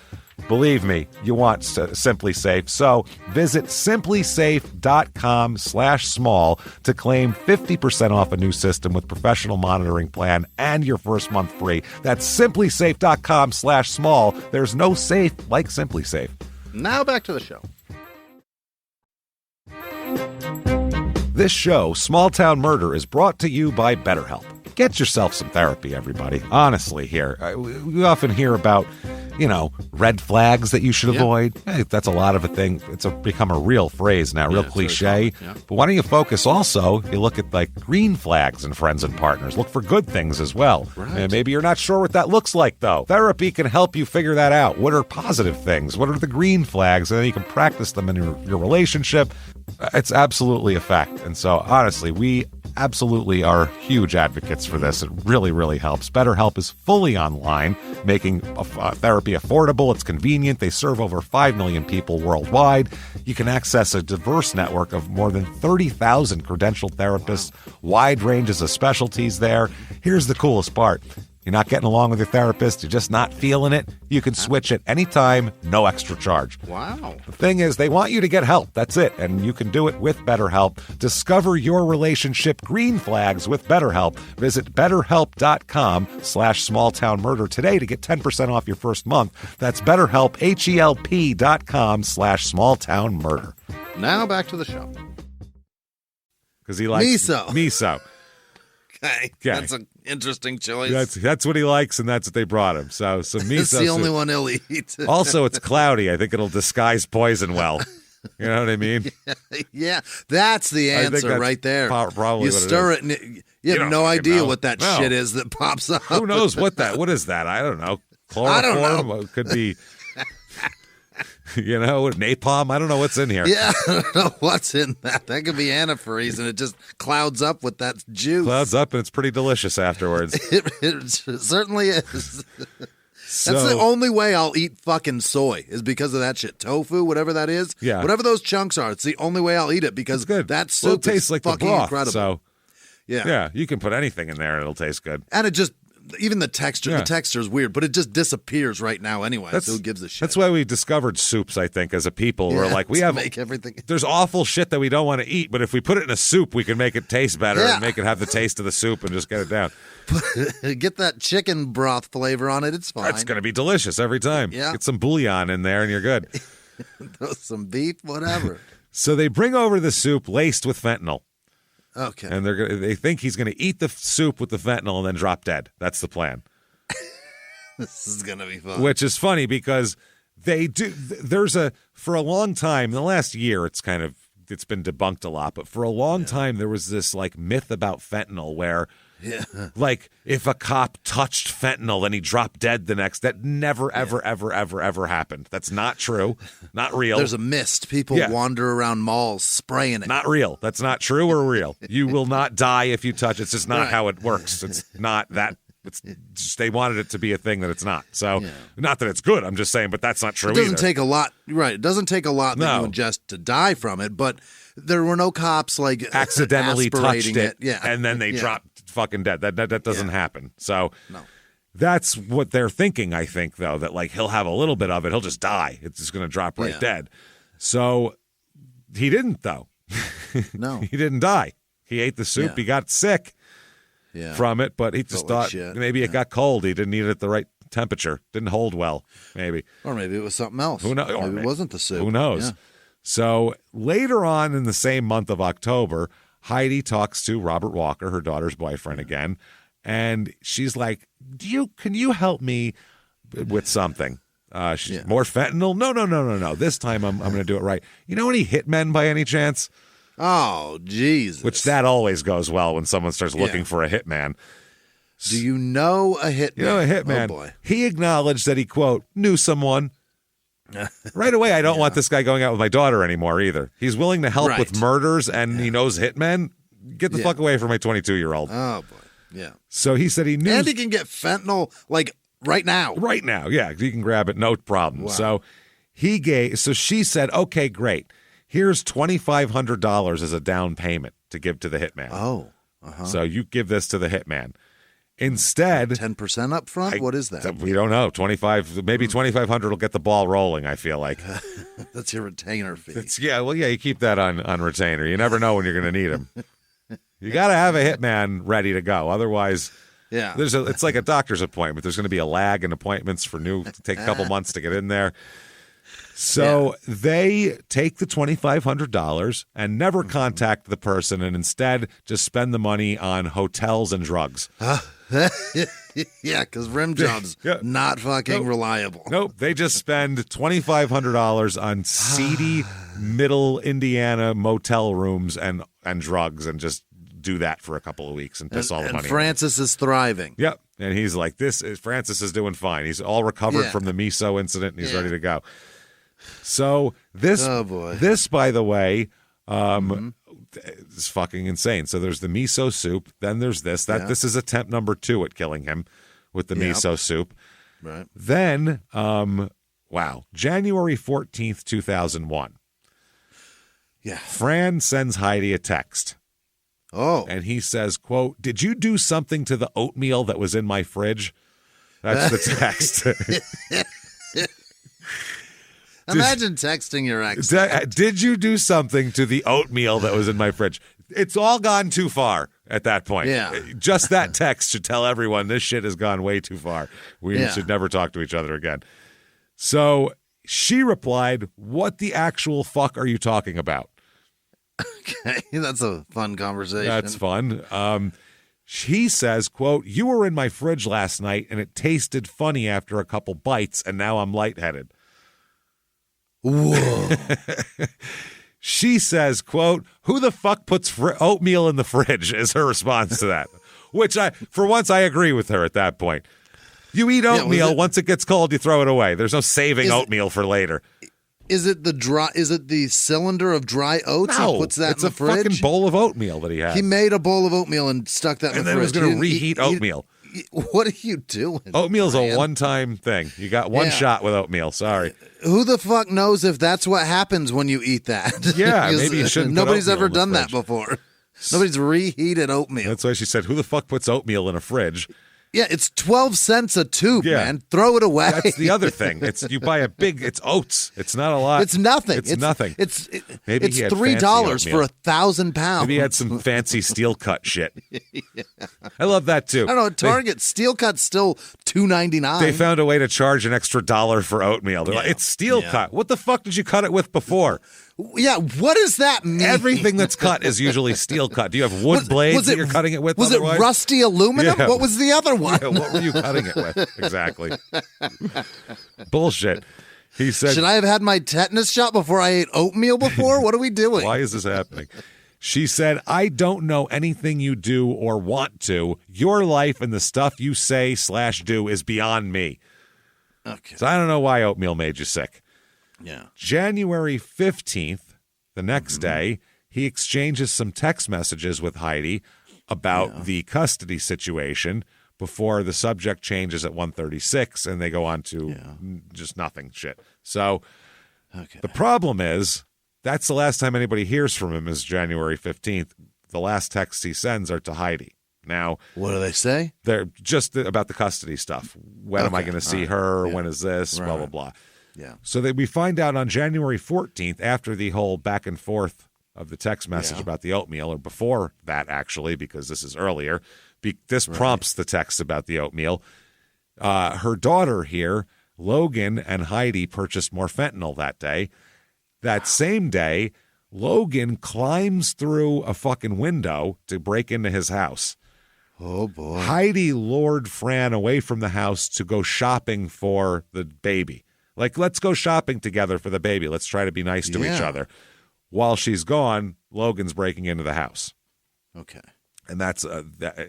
believe me, you want Simply Safe. So visit simplysafe.com/small to claim 50% off a new system with professional monitoring plan and your first month free. That's simplysafe.com/small. There's no safe like Simply Safe. Now back to the show. This show, Small Town Murder, is brought to you by BetterHelp. Get yourself some therapy, everybody. Honestly, here. We often hear about, red flags that you should avoid. Hey, that's a lot of a thing. It's become a real phrase now, real cliche. Yeah. But why don't you focus also, you look at like green flags in friends and partners. Look for good things as well. Right. And maybe you're not sure what that looks like, though. Therapy can help you figure that out. What are positive things? What are the green flags? And then you can practice them in your relationship. It's absolutely a fact. And so, honestly, we absolutely are huge advocates for this. It really, really helps. BetterHelp is fully online, making therapy affordable. It's convenient. They serve over 5 million people worldwide. You can access a diverse network of more than 30,000 credentialed therapists, wide ranges of specialties there. Here's the coolest part. You're not getting along with your therapist, you're just not feeling it, you can switch at any time, no extra charge. Wow. The thing is, they want you to get help. That's it. And you can do it with BetterHelp. Discover your relationship green flags with BetterHelp. Visit BetterHelp.com/smalltownmurder today to get 10% off your first month. That's BetterHelp, HELP.com/smalltownmurder. Now back to the show. Because he likes miso. Okay. That's an interesting choice. That's what he likes, and that's what they brought him. So some miso. It's the only one he'll eat. Also, it's cloudy. I think it'll disguise poison well. You know what I mean? Yeah, that's the answer right there. Probably you stir it, and you have no idea what that shit is that pops up. Who knows what is that? I don't know. Chloroform? I don't know. It could be. Napalm. I don't know what's in here. Yeah, I don't know what's in that. That could be antifreeze, and it just clouds up with that juice. Clouds up, and it's pretty delicious afterwards. It certainly is. That's the only way I'll eat fucking soy is because of that shit. Tofu, whatever that is. Yeah. Whatever those chunks are, it's the only way I'll eat it because that soup tastes like fucking the broth, incredible. So, yeah, you can put anything in there and it'll taste good. And it just... Even the texture is weird, but it just disappears right now anyway, so who gives a shit? That's why we discovered soups, I think, as a people. We're like, make everything. There's awful shit that we don't want to eat, but if we put it in a soup, we can make it taste better and make it have the taste of the soup and just get it down. Get that chicken broth flavor on it, it's fine. It's going to be delicious every time. Yeah. Get some bouillon in there and you're good. Some beef, whatever. So they bring over the soup laced with fentanyl. Okay. And they think he's going to eat the soup with the fentanyl and then drop dead. That's the plan. This is going to be fun. Which is funny because they do. For a long time, in the last year, it's been debunked a lot, but for a long time, there was this like myth about fentanyl where like if a cop touched fentanyl and he dropped dead the next, that never, ever, ever, ever, ever happened. That's not true. Not real. There's a mist. People wander around malls spraying it. Not real. That's not true or real. You will not die if you touch it. It's just not how it works. It's not that It's just, they wanted it to be a thing that it's not. So, not that it's good. I'm just saying, but that's not true. It doesn't take a lot, right? It doesesn't take a lot that you ingest to die from it. But there were no cops like accidentally touched it, and then they Yeah. dropped fucking dead. That doesn't happen. So, that's what they're thinking. I think though that like he'll have a little bit of it, he'll just die. It's just going to drop right dead. So he didn't though. No, he didn't die. He ate the soup. He got sick. From it, but he just thought maybe it got cold. He didn't eat it at the right temperature. Didn't hold well, maybe. Or maybe it was something else. Who knows? Maybe it wasn't the soup. Who knows? Yeah. So later on in the same month of October, Heidi talks to Robert Walker, her daughter's boyfriend again, and she's like, can you help me with something? More fentanyl? No. This time I'm going to do it right. You know any hitmen by any chance? Oh, Jesus. Which that always goes well when someone starts looking for a hitman. Do you know a hitman? You know a hitman. Oh, boy. He acknowledged that he, quote, knew someone. Right away, I don't want this guy going out with my daughter anymore either. He's willing to help with murders, and he knows hitmen. Get the fuck away from my 22-year-old. Oh, boy. Yeah. So he said he knew. And he can get fentanyl, like, right now. Right now, yeah. He can grab it, no problem. Wow. So she said, okay, great. Here's $2,500 as a down payment to give to the hitman. Oh. So you give this to the hitman. Instead, 10% up front? What is that? We don't know. 25, maybe 2,500 will get the ball rolling, I feel like. That's your retainer fee. You keep that on retainer. You never know when you're going to need him. You got to have a hitman ready to go. Otherwise, it's like a doctor's appointment. There's going to be a lag in appointments for take a couple months to get in there. So they take the $2,500 and never contact the person, and instead just spend the money on hotels and drugs. Yeah, because rim jobs not fucking reliable. Nope, they just spend $2,500 on seedy middle Indiana motel rooms and drugs, and just do that for a couple of weeks and piss all the money. And Francis is thriving. Yep, and he's like, Francis is doing fine. He's all recovered from the miso incident, and he's ready to go. So this, by the way, is fucking insane. So there's the miso soup. Then there's this. This is attempt number 2 at killing him with the miso soup. Right. Then, January 14th, 2001. Yeah. Fran sends Heidi a text. Oh. And he says, quote, "Did you do something to the oatmeal that was in my fridge?" That's the text. Imagine texting your ex. Did you do something to the oatmeal that was in my fridge? It's all gone too far at that point. Yeah. Just that text should tell everyone this shit has gone way too far. We should never talk to each other again. So she replied, "What the actual fuck are you talking about?" Okay, that's a fun conversation. That's fun. He says, quote, "You were in my fridge last night and it tasted funny after a couple bites and now I'm lightheaded." Whoa. She says, quote, "Who the fuck puts oatmeal in the fridge?" is her response to that. Which for once I agree with her at that point. You eat oatmeal, once it gets cold, you throw it away. There's no saving oatmeal for later. Is it the cylinder of dry oats? No, He puts that it's in the fridge? a fucking bowl of oatmeal that he had. He made a bowl of oatmeal and stuck that in the fridge. And then he was going to reheat oatmeal. What are you doing? Oatmeal's a one-time thing. You got one shot with oatmeal. Sorry. Who the fuck knows if that's what happens when you eat that? Yeah, maybe you shouldn't. Nobody's ever done that before. Nobody's reheated oatmeal. That's why she said, "Who the fuck puts oatmeal in a fridge?" Yeah, it's 12 cents a tube, man. Throw it away. That's the other thing. You buy it's oats. It's not a lot. It's nothing. It's nothing. Maybe it's $3 for 1,000 pounds. Maybe he had some fancy steel cut shit. I love that too. I don't know. At Target, steel cut's still $2.99. They found a way to charge an extra $1 for oatmeal. They're like, "It's steel cut. What the fuck did you cut it with before?" Yeah, what does that mean? Everything that's cut is usually steel cut. Do you have wood blades that you're cutting it with? Was it rusty aluminum? Yeah. What was the other one? Yeah, what were you cutting it with? Exactly. Bullshit. He said, "Should I have had my tetanus shot before I ate oatmeal before? What are we doing?" Why is this happening? She said, "I don't know anything you do or want to. Your life and the stuff you say/do is beyond me." Okay. So I don't know why oatmeal made you sick. Yeah. January 15th, the next day, he exchanges some text messages with Heidi about the custody situation, before the subject changes at 1:36 and they go on to just nothing shit. So the problem is that's the last time anybody hears from him is January 15th. The last texts he sends are to Heidi. Now, what do they say? They're just about the custody stuff. When am I going to see her? Yeah. When is this? Blah, blah, blah. Yeah. So that we find out on January 14th, after the whole back and forth of the text message about the oatmeal, or before that, actually, because this is earlier. This prompts the text about the oatmeal. Her daughter here, Logan, and Heidi purchased more fentanyl that day. That same day, Logan climbs through a fucking window to break into his house. Oh, boy. Heidi lured Fran away from the house to go shopping for the baby. Like, let's go shopping together for the baby. Let's try to be nice to each other. While she's gone, Logan's breaking into the house. Okay. And that's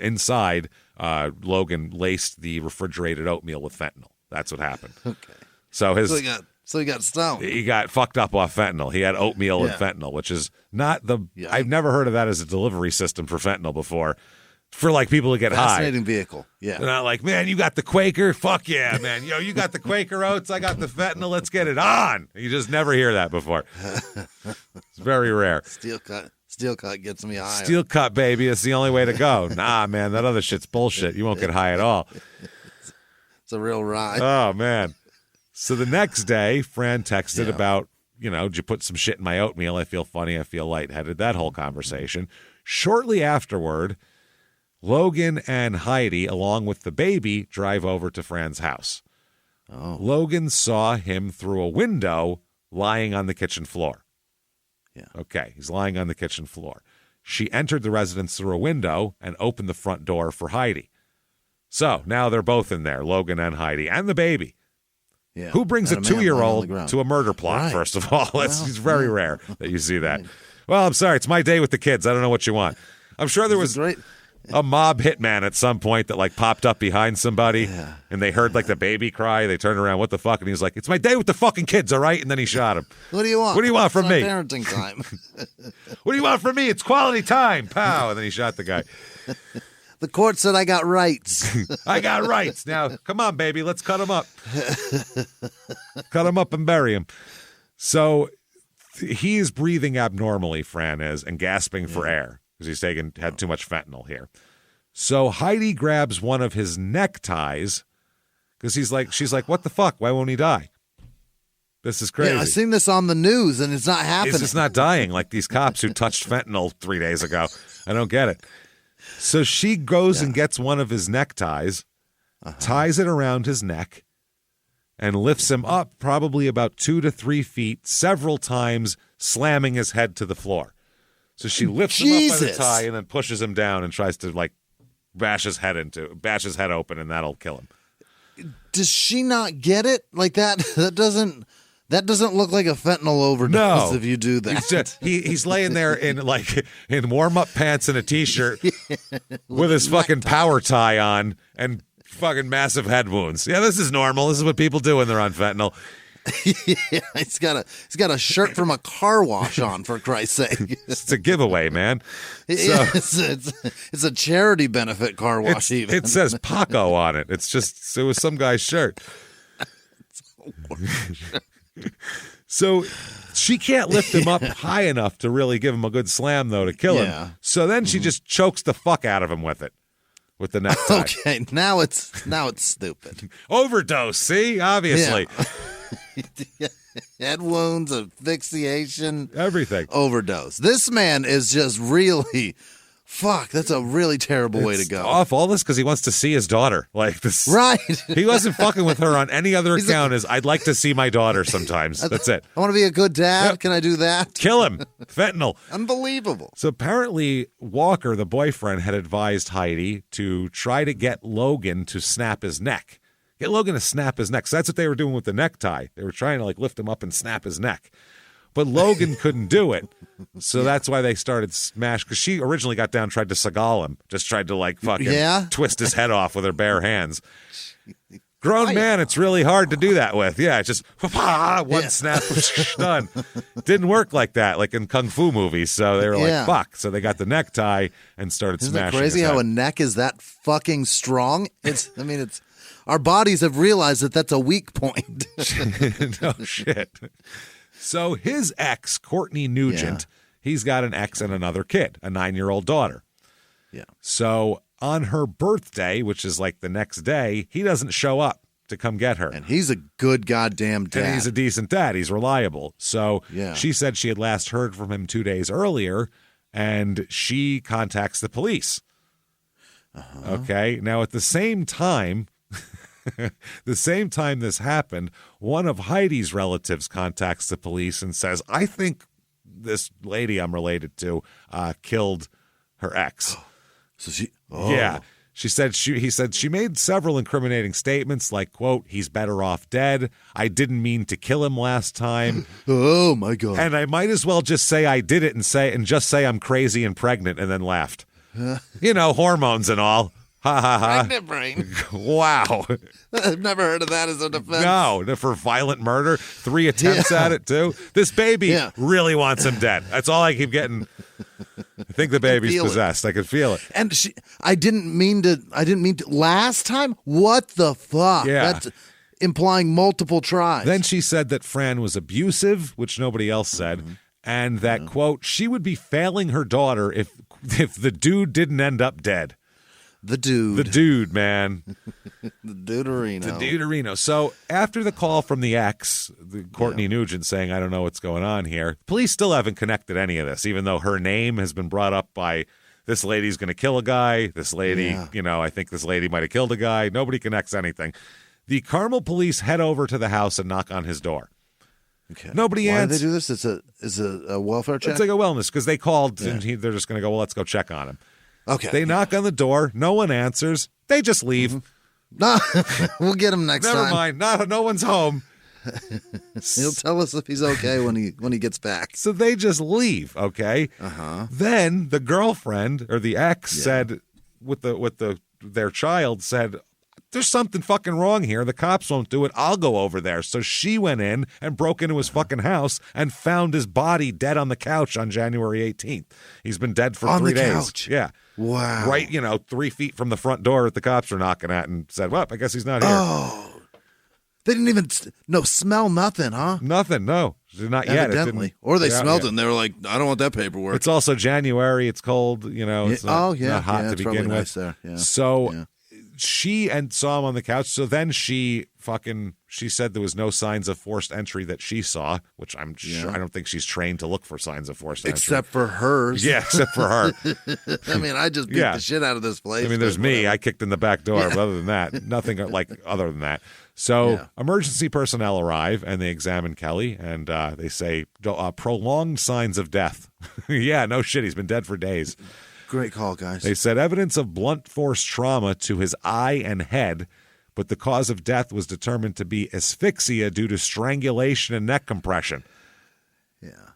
inside, Logan laced the refrigerated oatmeal with fentanyl. That's what happened. Okay. So he got stoned. He got fucked up off fentanyl. He had oatmeal and fentanyl, which is not I've never heard of that as a delivery system for fentanyl before. For like people to get high. Fascinating vehicle. Yeah. They're not like, man, you got the Quaker? Fuck yeah, man. Yo, you got the Quaker oats? I got the fentanyl. Let's get it on. You just never hear that before. It's very rare. Steel cut gets me high. Steel cut, baby. It's the only way to go. Nah, man, that other shit's bullshit. You won't get high at all. It's a real ride. Oh, man. So the next day, Fran texted about, did you put some shit in my oatmeal? I feel funny. I feel lightheaded. That whole conversation. Shortly afterward, Logan and Heidi, along with the baby, drive over to Fran's house. Oh. Logan saw him through a window lying on the kitchen floor. Yeah. Okay, he's lying on the kitchen floor. She entered the residence through a window and opened the front door for Heidi. So now they're both in there, Logan and Heidi, and the baby. Yeah. Who brings a 2-year-old to a murder plot, first of all? It's very rare that you see that. Well, I'm sorry. It's my day with the kids. I don't know what you want. I'm sure there was a mob hitman at some point that like popped up behind somebody and they heard like the baby cry. They turned around, what the fuck? And he was like, it's my day with the fucking kids, all right? And then he shot him. What do you want? What do you want from me? Parenting time. What do you want from me? It's quality time. Pow. And then he shot the guy. The court said I got rights. I got rights. Now, come on, baby. Let's cut him up. Cut him up and bury him. So he is breathing abnormally, Fran is, and gasping for air because he's had too much fentanyl here. So Heidi grabs one of his neckties because she's like, what the fuck? Why won't he die? This is crazy. Yeah, I've seen this on the news, and it's not happening. He's just not dying like these cops who touched fentanyl 3 days ago. I don't get it. So she goes and gets one of his neckties, ties it around his neck, and lifts him up probably about 2 to 3 feet several times, slamming his head to the floor. So she lifts him up by the tie and then pushes him down and tries to like bash his head open, and that'll kill him. Does she not get it? Like that doesn't look like a fentanyl overdose if you do that. He's laying there in warm-up pants and a T-shirt with his fucking power tie on and fucking massive head wounds. Yeah, this is normal. This is what people do when they're on fentanyl. Yeah, he's got a shirt from a car wash on, for Christ's sake. It's a giveaway, man. It's a charity benefit car wash. Even it says Paco on it. It was some guy's shirt. So she can't lift him up high enough to really give him a good slam, though, to kill him. So then she just chokes the fuck out of him with the necktie. Okay, now it's stupid. Overdose, see? Obviously. Yeah. Head wounds, asphyxiation. Everything. Overdose. This man is just really... Fuck, that's a really terrible way to go. Off all this because he wants to see his daughter. Like this, right? He wasn't fucking with her on any other account. I'd like to see my daughter sometimes. That's it. I want to be a good dad. Yep. Can I do that? Kill him. Fentanyl. Unbelievable. So apparently Walker, the boyfriend, had advised Heidi to try to get Logan to snap his neck. Get Logan to snap his neck. So that's what they were doing with the necktie. They were trying to like lift him up and snap his neck. But Logan couldn't do it. So that's why they started smash. Because she originally got down, tried to Seagal him. Just tried to like fucking twist his head off with her bare hands. Grown man, it's really hard to do that with. Yeah, it's just one snap, done. Didn't work like that, like in kung fu movies. So they were like, fuck. So they got the necktie and started smashing. Isn't it crazy how a neck is that fucking strong? It's our bodies have realized that that's a weak point. No shit. So his ex, Courtney Nugent, he's got an ex and another kid, a 9-year-old daughter. Yeah. So on her birthday, which is like the next day, he doesn't show up to come get her. And he's a good goddamn dad. And he's a decent dad. He's reliable. So she said she had last heard from him 2 days earlier, and she contacts the police. Okay. Now, at the same time, this happened, one of Heidi's relatives contacts the police and says, I think this lady I'm related to killed her ex. So she, yeah, he said she made several incriminating statements like, quote, he's better off dead. I didn't mean to kill him last time. Oh my God. And I might as well just say I did it and just say I'm crazy and pregnant, and then laughed. Hormones and all. Ha ha ha. Pregnant brain. Wow. I've never heard of that as a defense. No, for violent murder. 3 attempts at it too. This baby really wants him dead. That's all I keep getting. I think the baby's possessed. I could feel it. And I didn't mean to last time? What the fuck? Yeah. That's implying multiple tries. Then she said that Fran was abusive, which nobody else said, and that, quote, she would be failing her daughter if the dude didn't end up dead. The dude, man. The duderino. So after the call from the ex, Courtney Nugent, saying, I don't know what's going on here, police still haven't connected any of this, even though her name has been brought up by this lady's going to kill a guy. This lady, I think this lady might have killed a guy. Nobody connects anything. The Carmel police head over to the house and knock on his door. Okay. Nobody answers. Why do they do this? It's a welfare check? It's like a wellness, because they called and they're just going to go, well, let's go check on him. Okay. They knock on the door. No one answers. They just leave. No, we'll get him next Never time. mind. No one's home. He'll tell us if he's okay when he gets back. So they just leave. Okay. Then the girlfriend or the ex said, with their child said, there's something fucking wrong here. The cops won't do it. I'll go over there. So she went in and broke into his fucking house and found his body dead on the couch on January 18th. He's been dead for 3 days. Couch. Yeah. Wow. Right, 3 feet from the front door that the cops were knocking at, and said, well, I guess he's not here. Oh. They didn't even smell nothing, huh? Nothing, no. Not yet. Evidently. Or they smelled it and they were like, I don't want that paperwork. It's also January. It's cold. It's not hot to begin with. Nice there. Yeah. So she saw him on the couch. So then she said there was no signs of forced entry that she saw, which I'm sure I don't think she's trained to look for signs of forced entry. Except for hers. Yeah, except for her. I mean, I just beat the shit out of this place. I mean, there's me. I kicked in the back door. But other than that, nothing other than that. So emergency personnel arrive and they examine Kelly and they say prolonged signs of death. Yeah, no shit. He's been dead for days. Great call, guys. They said evidence of blunt force trauma to his eye and head, but the cause of death was determined to be asphyxia due to strangulation and neck compression. Yeah.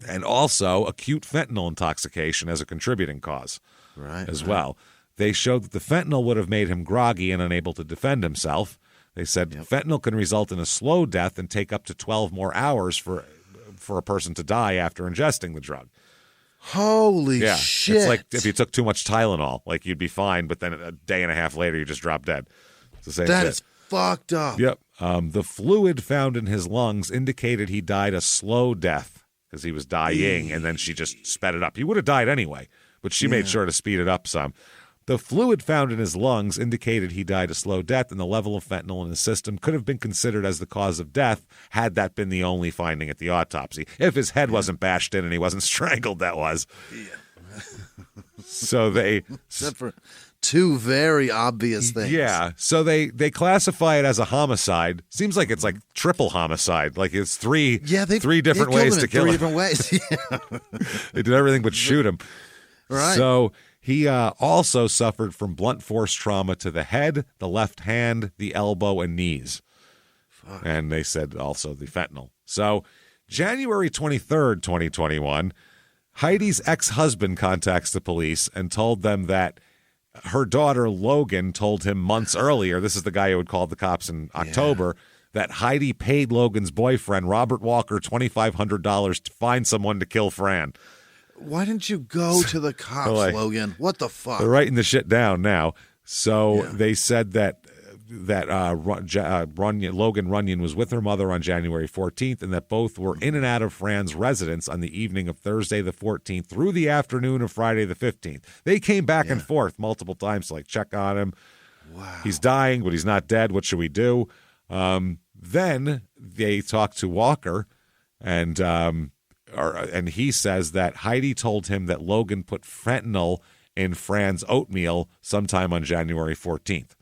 And also acute fentanyl intoxication as a contributing cause as well. They showed that the fentanyl would have made him groggy and unable to defend himself. They said fentanyl can result in a slow death and take up to 12 more hours for a person to die after ingesting the drug. Holy shit. It's like if you took too much Tylenol, like you'd be fine, but then a day and a half later you just drop dead. It's the same That shit. is fucked up. Yep. The fluid found in his lungs indicated he died a slow death because he was dying and then she just sped it up. He would have died anyway, but she made sure to speed it up some. The fluid found in his lungs indicated he died a slow death, and the level of fentanyl in his system could have been considered as the cause of death had that been the only finding at the autopsy. If his head wasn't bashed in and he wasn't strangled, that was. Yeah. So they... Except for two very obvious things. Yeah. So they classify it as a homicide. Seems like it's like triple homicide. Like it's three different ways to kill him. 3 different ways. They did everything but shoot him. Right. So... He also suffered from blunt force trauma to the head, the left hand, the elbow, and knees. Fuck. And they said also the fentanyl. So January 23rd, 2021, Heidi's ex-husband contacts the police and told them that her daughter, Logan, told him months earlier, this is the guy who had called the cops in October, that Heidi paid Logan's boyfriend, Robert Walker, $2,500 to find someone to kill Fran. Why didn't you go to the cops, Logan? What the fuck? They're writing the shit down now. So they said that Logan Runyon was with her mother on January 14th and that both were in and out of Fran's residence on the evening of Thursday the 14th through the afternoon of Friday the 15th. They came back and forth multiple times to like check on him. Wow. He's dying, but he's not dead. What should we do? Then they talked to Walker, and he says that Heidi told him that Logan put fentanyl in Fran's oatmeal sometime on January 14th.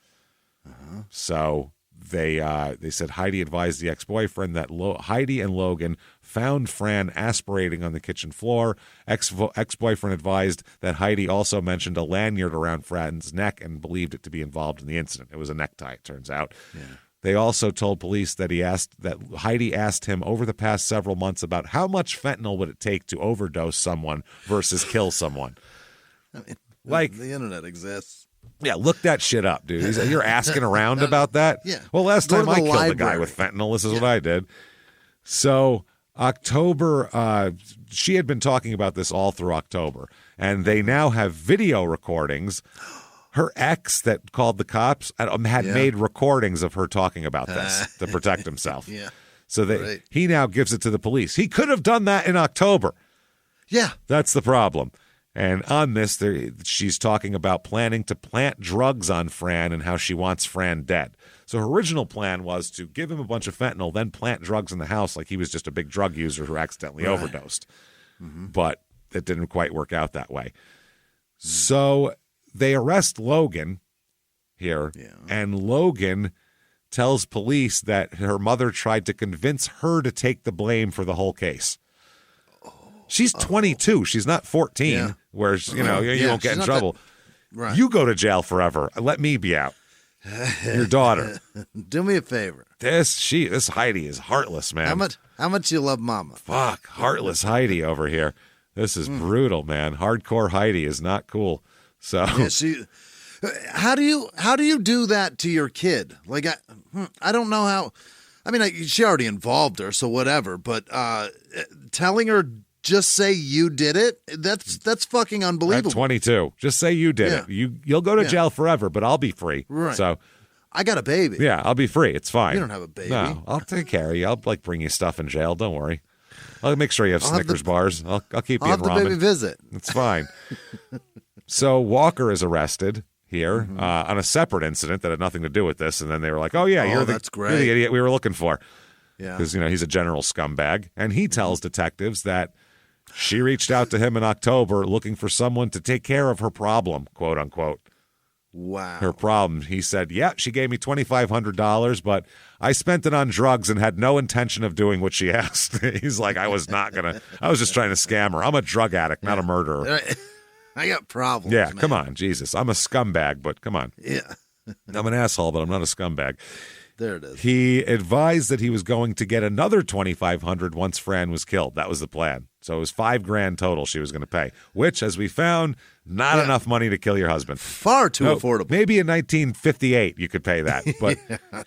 So they said Heidi advised the ex-boyfriend that Heidi and Logan found Fran aspirating on the kitchen floor. Ex-boyfriend advised that Heidi also mentioned a lanyard around Fran's neck and believed it to be involved in the incident. It was a necktie, it turns out. Yeah. They also told police that Heidi asked him over the past several months about how much fentanyl would it take to overdose someone versus kill someone. I mean, like the internet exists. Yeah, look that shit up, dude. You're asking around about that? Yeah. Well, last Go to time I the killed a library. guy with fentanyl, this is what I did. So October, she had been talking about this all through October, and they now have video recordings. Her ex that called the cops had made recordings of her talking about this to protect himself. So he now gives it to the police. He could have done that in October. Yeah. That's the problem. And on this, she's talking about planning to plant drugs on Fran and how she wants Fran dead. So her original plan was to give him a bunch of fentanyl, then plant drugs in the house like he was just a big drug user who accidentally overdosed. Mm-hmm. But it didn't quite work out that way. So they arrest Logan here, and Logan tells police that her mother tried to convince her to take the blame for the whole case. She's 22. She's not 14, where you won't get in trouble. Right. You go to jail forever. Let me be out. Your daughter. Do me a favor. This Heidi is heartless, man. How much you love Mama? Fuck, heartless Heidi over here. This is brutal, man. Hardcore Heidi is not cool. So how do you do that to your kid? Like I don't know how. I mean, she already involved her, so whatever. But telling her just say you did it, that's fucking unbelievable. At 22, just say you did it. You'll go to jail forever, but I'll be free. Right. So I got a baby. Yeah, I'll be free. It's fine. You don't have a baby. No, I'll take care of you. I'll bring you stuff in jail. Don't worry. I'll make sure you have Snickers bars. I'll keep you in ramen. I'll have the baby visit. It's fine. So Walker is arrested here on a separate incident that had nothing to do with this, and then they were like, "Oh yeah, you're the idiot we were looking for." Yeah, because he's a general scumbag, and he tells detectives that she reached out to him in October looking for someone to take care of her problem, quote unquote. Wow. Her problem. He said, she gave me $2,500, but I spent it on drugs and had no intention of doing what she asked. He's like, I was just trying to scam her. I'm a drug addict, not a murderer. I got problems. Yeah, man. Come on, Jesus. I'm a scumbag, but come on. Yeah. I'm an asshole, but I'm not a scumbag. There it is. He advised that he was going to get another $2,500 once Fran was killed. That was the plan. So it was $5,000 total she was going to pay, which, as we found, not enough money to kill your husband. Far too affordable. Maybe in 1958 you could pay that, but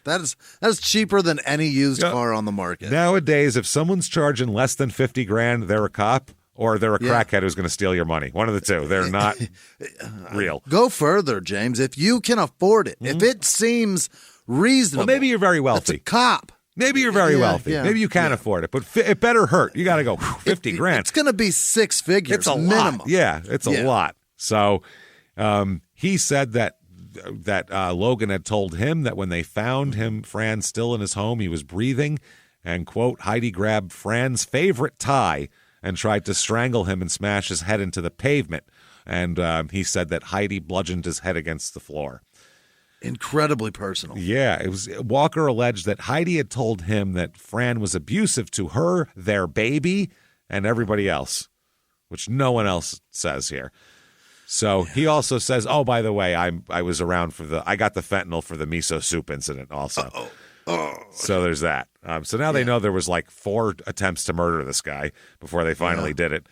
that's cheaper than any used car on the market. Nowadays, if someone's charging less than $50,000, they're a cop. Or they're a crackhead who's going to steal your money. One of the two. They're not real. Go further, James. If you can afford it, if it seems reasonable. Well, maybe you're very wealthy. That's a cop. Maybe you're very wealthy. Yeah, maybe you can afford it, but it better hurt. You got to go $50,000. It's going to be six figures. It's a minimum. lot. Yeah, it's a lot. So he said that Logan had told him that when they found him, Fran still in his home, he was breathing, and quote, Heidi grabbed Fran's favorite tie and tried to strangle him and smash his head into the pavement. And he said that Heidi bludgeoned his head against the floor. Incredibly personal. Yeah, Walker alleged that Heidi had told him that Fran was abusive to her, their baby, and everybody else, which no one else says here. So he also says, oh, by the way, I was around I got the fentanyl for the miso soup incident also. So there's that. So now they know there was like 4 attempts to murder this guy before they finally did it.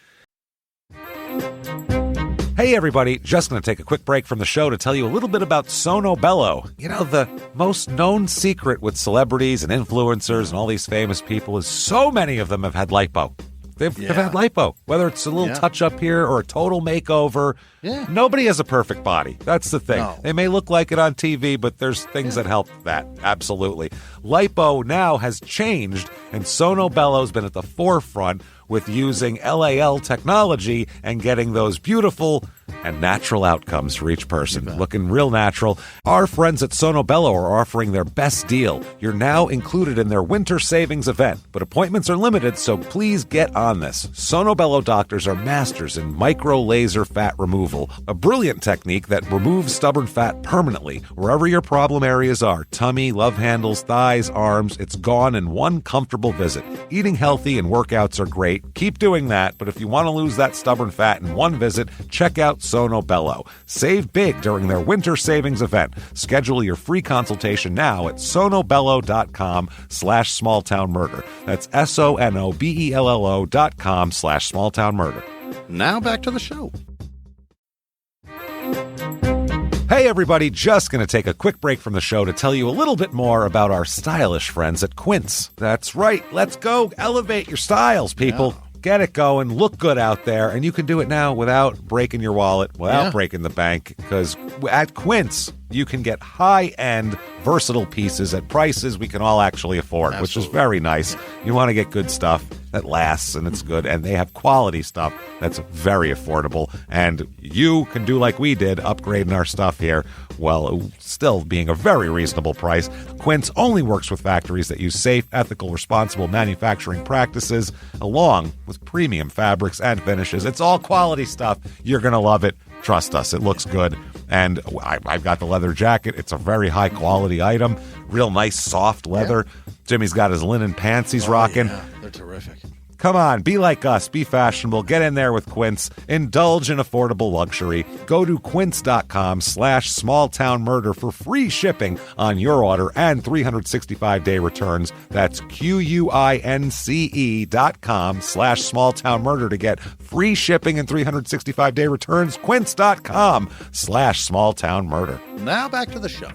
Hey, Hey, everybody. Just going to take a quick break from the show to tell you a little bit about Sono Bello. You know, the most known secret with celebrities and influencers and all these famous people is so many of them have had lipo. They've had lipo, whether it's a little touch-up here or a total makeover. Yeah. Nobody has a perfect body. That's the thing. No. They may look like it on TV, but there's things that help that. Absolutely. Lipo now has changed, and Sono Bello's been at the forefront with using LAL technology and getting those beautiful and natural outcomes for each person. Looking real natural. Our friends at Sono Bello are offering their best deal. You're now included in their winter savings event, but appointments are limited, so please get on this. Sono Bello doctors are masters in micro laser fat removal, a brilliant technique that removes stubborn fat permanently wherever your problem areas are. Tummy, love handles, thighs, arms, it's gone in one comfortable visit. Eating healthy and workouts are great. Keep doing that, but if you want to lose that stubborn fat in one visit, check out Sono Bello. Save big during their winter savings event. Schedule your free consultation now at sonobello.com/smalltownmurder. That's sonobello.com/smalltownmurder. Now back to the show. Hey, everybody, just going to take a quick break from the show to tell you a little bit more about our stylish friends at Quince. That's right. Let's go elevate your styles, people. Yeah. Get it going. Look good out there. And you can do it now without breaking your wallet, without breaking the bank, because at Quince, you can get high-end, versatile pieces at prices we can all actually afford, which is very nice. You want to get good stuff that lasts and it's good, and they have quality stuff that's very affordable. And you can do like we did, upgrading our stuff here, well, still being a very reasonable price. Quince only works with factories that use safe, ethical, responsible manufacturing practices, along with premium fabrics and finishes. It's all quality stuff. You're going to love it. Trust us, it looks good. And I've got the leather jacket. It's a very high-quality item. Real nice, soft leather. Yeah. Jimmie's got his linen pants he's rocking. Yeah, they're terrific. Come on, be like us. Be fashionable. Get in there with Quince. Indulge in affordable luxury. Go to quince.com/smalltownmurder for free shipping on your order and 365-day returns. That's QUINCE.com/smalltownmurder to get free shipping and 365-day returns. Quince.com/smalltownmurder. Now back to the show.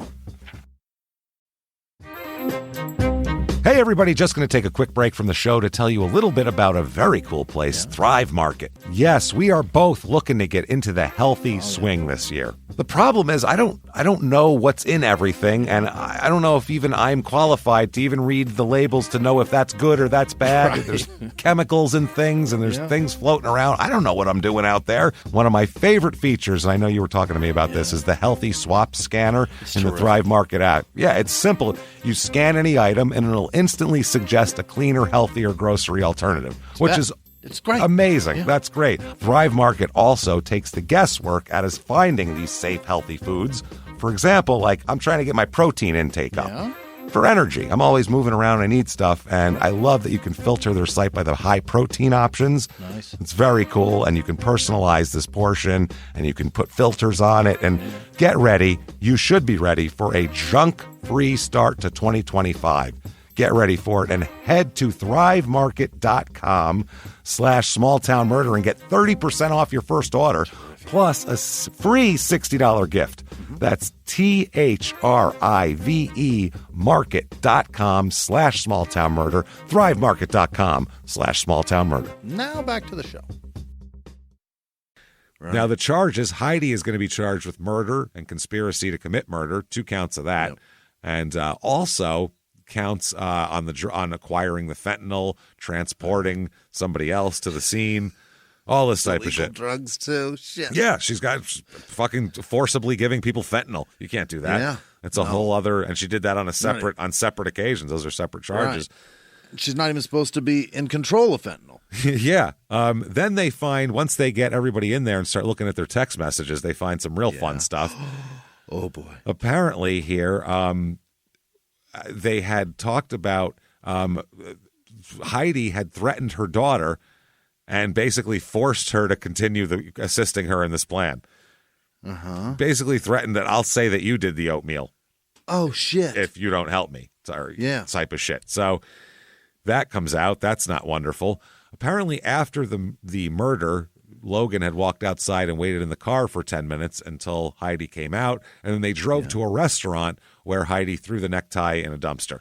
Hey, everybody, just going to take a quick break from the show to tell you a little bit about a very cool place, Thrive Market. Yes, we are both looking to get into the healthy swing this year. The problem is I don't know what's in everything, and I don't know if even I'm qualified to even read the labels to know if that's good or that's bad. Right. There's chemicals in things, and there's things floating around. I don't know what I'm doing out there. One of my favorite features, and I know you were talking to me about this, is the Healthy Swap Scanner in the Thrive Market app. Yeah, it's simple. You scan any item, and it'll instantly suggest a cleaner, healthier grocery alternative, it's great. Amazing. Yeah. That's great. Thrive Market also takes the guesswork out of finding these safe, healthy foods. For example, like I'm trying to get my protein intake up for energy. I'm always moving around. I need stuff, and I love that you can filter their site by the high protein options. Nice. It's very cool, and you can personalize this portion, and you can put filters on it, and get ready. You should be ready for a junk-free start to 2025. Get ready for it and head to thrivemarket.com/smalltownmurder and get 30% off your first order plus a free $60 gift. That's THRIVE market.com/smalltownmurder, thrivemarket.com/smalltownmurder. Now back to the show. Right. Now the charges, Heidi is going to be charged with murder and conspiracy to commit murder, 2 counts of that. Yep. And also counts on acquiring the fentanyl, transporting somebody else to the scene, all this type of shit. Drugs too. Shit. Yeah, she's fucking forcibly giving people fentanyl. You can't do that. Yeah, it's a whole other. And she did that on separate occasions. Those are separate charges. Right. She's not even supposed to be in control of fentanyl. Yeah. Then they find, once they get everybody in there and start looking at their text messages, they find some real fun stuff. Oh boy. Apparently here, they had talked about Heidi had threatened her daughter and basically forced her to continue assisting her in this plan. Basically threatened that I'll say that you did the oatmeal. Oh, shit. If you don't help me. Type of shit. So that comes out. That's not wonderful. Apparently after the murder, Logan had walked outside and waited in the car for 10 minutes until Heidi came out, and then they drove to a restaurant where Heidi threw the necktie in a dumpster.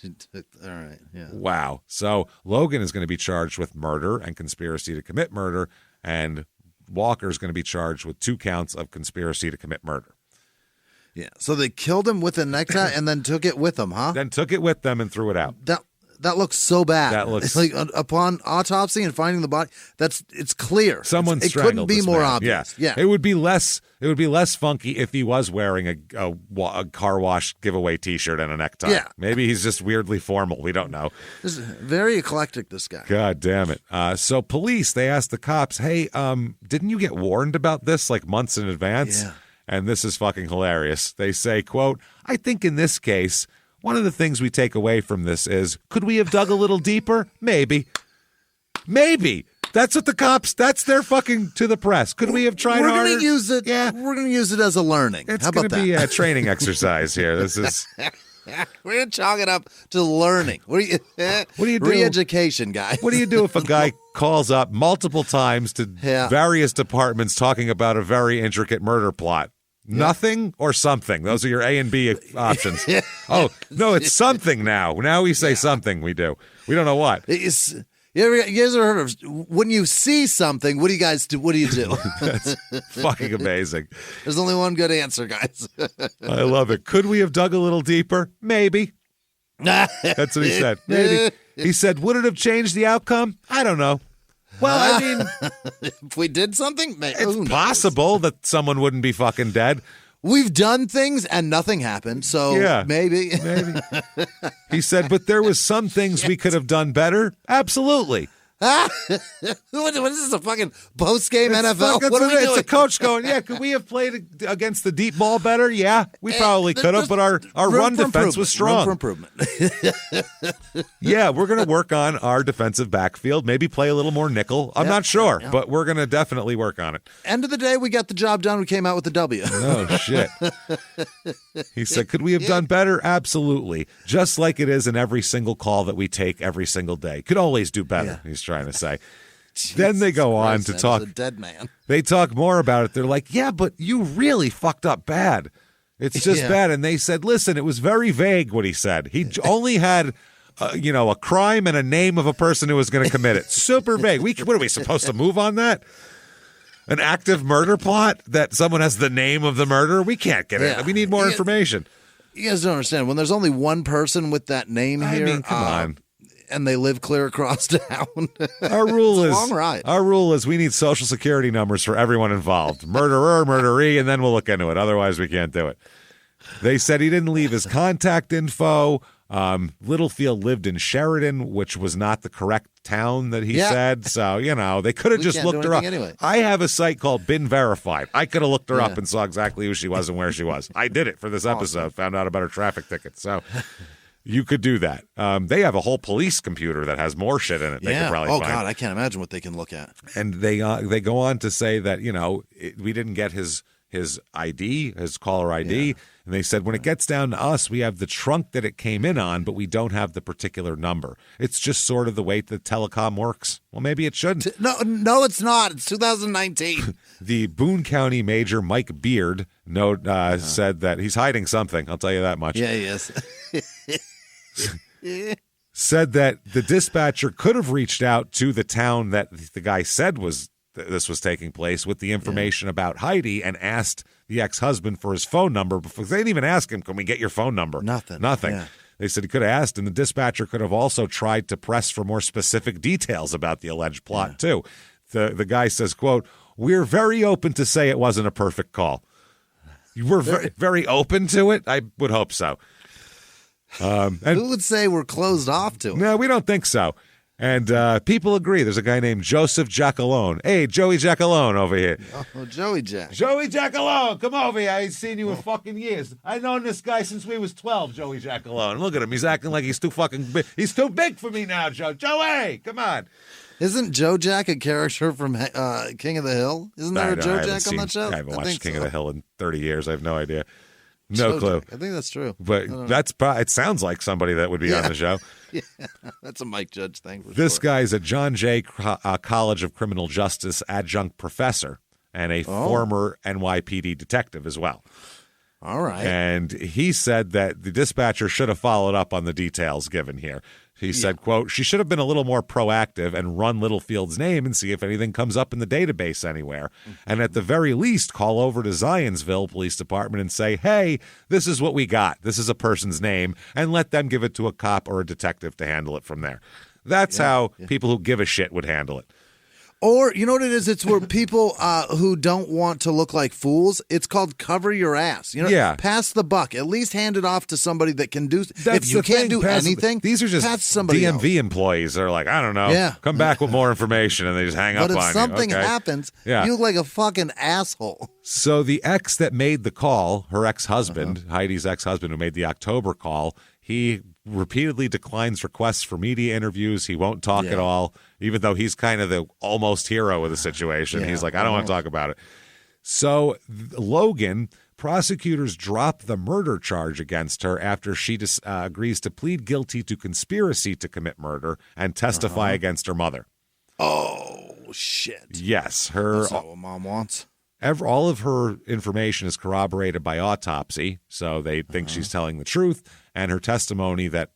All right, yeah. Wow. So Logan is going to be charged with murder and conspiracy to commit murder, and Walker is going to be charged with 2 counts of conspiracy to commit murder. Yeah. So they killed him with a necktie and then took it with them, huh? Then took it with them and threw it out. That looks so bad. That looks like upon autopsy and finding the body. It's clear. Someone it couldn't be more man. obvious. Yeah. It would be less funky if he was wearing a car wash giveaway T-shirt and a necktie. Yeah. Maybe he's just weirdly formal. We don't know. This is very eclectic, this guy. God damn it. So police, they asked the cops, hey, didn't you get warned about this like months in advance? Yeah. And this is fucking hilarious. They say, quote, I think in this case, one of the things we take away from this is, could we have dug a little deeper? Maybe. That's what the cops, that's their fucking to the press. Could we have tried harder? We're going to use it. Yeah. We're going to use it as a learning. It's How about going to be that? a training exercise here. This is. We're going to chalk it up to learning. What do you do? Re-education, guys. What do you do if a guy calls up multiple times to various departments talking about a very intricate murder plot? Nothing or something. Those are your A and B options. Oh, no, it's something now. Now we say something, we do. We don't know what. You guys ever heard of, when you see something, what do you guys do? What do you do? That's fucking amazing. There's only one good answer, guys. I love it. Could we have dug a little deeper? Maybe. That's what he said. Maybe. He said, would it have changed the outcome? I don't know. Well, I mean, if we did something, it's possible that someone wouldn't be fucking dead. We've done things and nothing happened, so maybe. He said, but there was some things we could have done better. Absolutely. What is this, a fucking post-game NFL? What are we doing? It's a coach going, could we have played against the deep ball better? Yeah, we probably could have, but our run defense was strong. Room for improvement. Yeah, we're going to work on our defensive backfield, maybe play a little more nickel. I'm not sure, but we're going to definitely work on it. End of the day, we got the job done. We came out with the W. Oh, shit. He said, could we have done better? Absolutely. Just like it is in every single call that we take every single day. Could always do better, he's trying to say. Then they go on to talk. A dead man. They talk more about it. They're like, yeah, but you really fucked up bad. It's just bad. And they said, listen, it was very vague what he said. He only had, a crime and a name of a person who was going to commit it. Super vague. What are we supposed to move on that? An active murder plot that someone has the name of the murderer? We can't get it. We need more information. You guys don't understand. When there's only one person with that name here, I mean, come on. And they live clear across town. Our rule is a long ride. Our rule is we need social security numbers for everyone involved. Murderer, murderee, and then we'll look into it. Otherwise, we can't do it. They said he didn't leave his contact info. Littlefield lived in Sheridan, which was not the correct town that he said. So, they could have just looked her up. Anyway. I have a site called Been Verified. I could have looked her up and saw exactly who she was and where she was. I did it for this episode. Found out about her traffic ticket. So you could do that. They have a whole police computer that has more shit in it. They could probably find. God, I can't imagine what they can look at. And they go on to say that we didn't get his ID, his caller ID, and they said when it gets down to us, we have the trunk that it came in on, but we don't have the particular number. It's just sort of the way the telecom works. Well, maybe it shouldn't. No, it's not. It's 2019. The Boone County Major Mike Beard said that he's hiding something. I'll tell you that much. Yeah, he is. Said that the dispatcher could have reached out to the town that the guy said this was taking place with the information about Heidi and asked the ex-husband for his phone number before. They didn't even ask him, can we get your phone number? Nothing. Yeah. They said he could have asked, and the dispatcher could have also tried to press for more specific details about the alleged plot, too. The guy says, quote, we're very open to say it wasn't a perfect call. We're very open to it? I would hope so. And who would say we're closed off to it? No, we don't think so. And people agree. There's a guy named Joseph Giacalone. Hey, Joey Giacalone over here. Oh, Joey Jack. Joey Giacalone, come over here. I ain't seen you in fucking years. I've known this guy since we was 12, Joey Giacalone. Look at him. He's acting like he's too fucking big. He's too big for me now, Joe. Joey, come on. Isn't Joe Jack a character from King of the Hill? Isn't there a Joe Jack on that show? I haven't watched King of the Hill in 30 years. I have no idea. No clue. I think that's true. But that's it sounds like somebody that would be on the show. Yeah, that's a Mike Judge thing. This guy's a John Jay College of Criminal Justice adjunct professor and a former NYPD detective as well. All right. And he said that the dispatcher should have followed up on the details given here. He said, quote, she should have been a little more proactive and run Littlefield's name and see if anything comes up in the database anywhere. And at the very least, call over to Zionsville Police Department and say, hey, this is what we got. This is a person's name, and let them give it to a cop or a detective to handle it from there. That's how people who give a shit would handle it. Or, you know what it is? It's where people who don't want to look like fools, it's called cover your ass. You know, pass the buck. At least hand it off to somebody that can do. If you can't do anything, these are just DMV else. Employees. They're like, I don't know. Come back with more information, and they just hang up on you. But if something happens, you look like a fucking asshole. So the ex that made the call, her ex-husband, Heidi's ex-husband who made the October call, he repeatedly declines requests for media interviews. He won't talk at all, even though he's kind of the almost hero of the situation. He's like, I don't want to talk about it. So Logan, prosecutors drop the murder charge against her after she agrees to plead guilty to conspiracy to commit murder and testify against her mother. Oh, shit. Yes. That's not what Mom wants. All of her information is corroborated by autopsy, so they think she's telling the truth. And her testimony that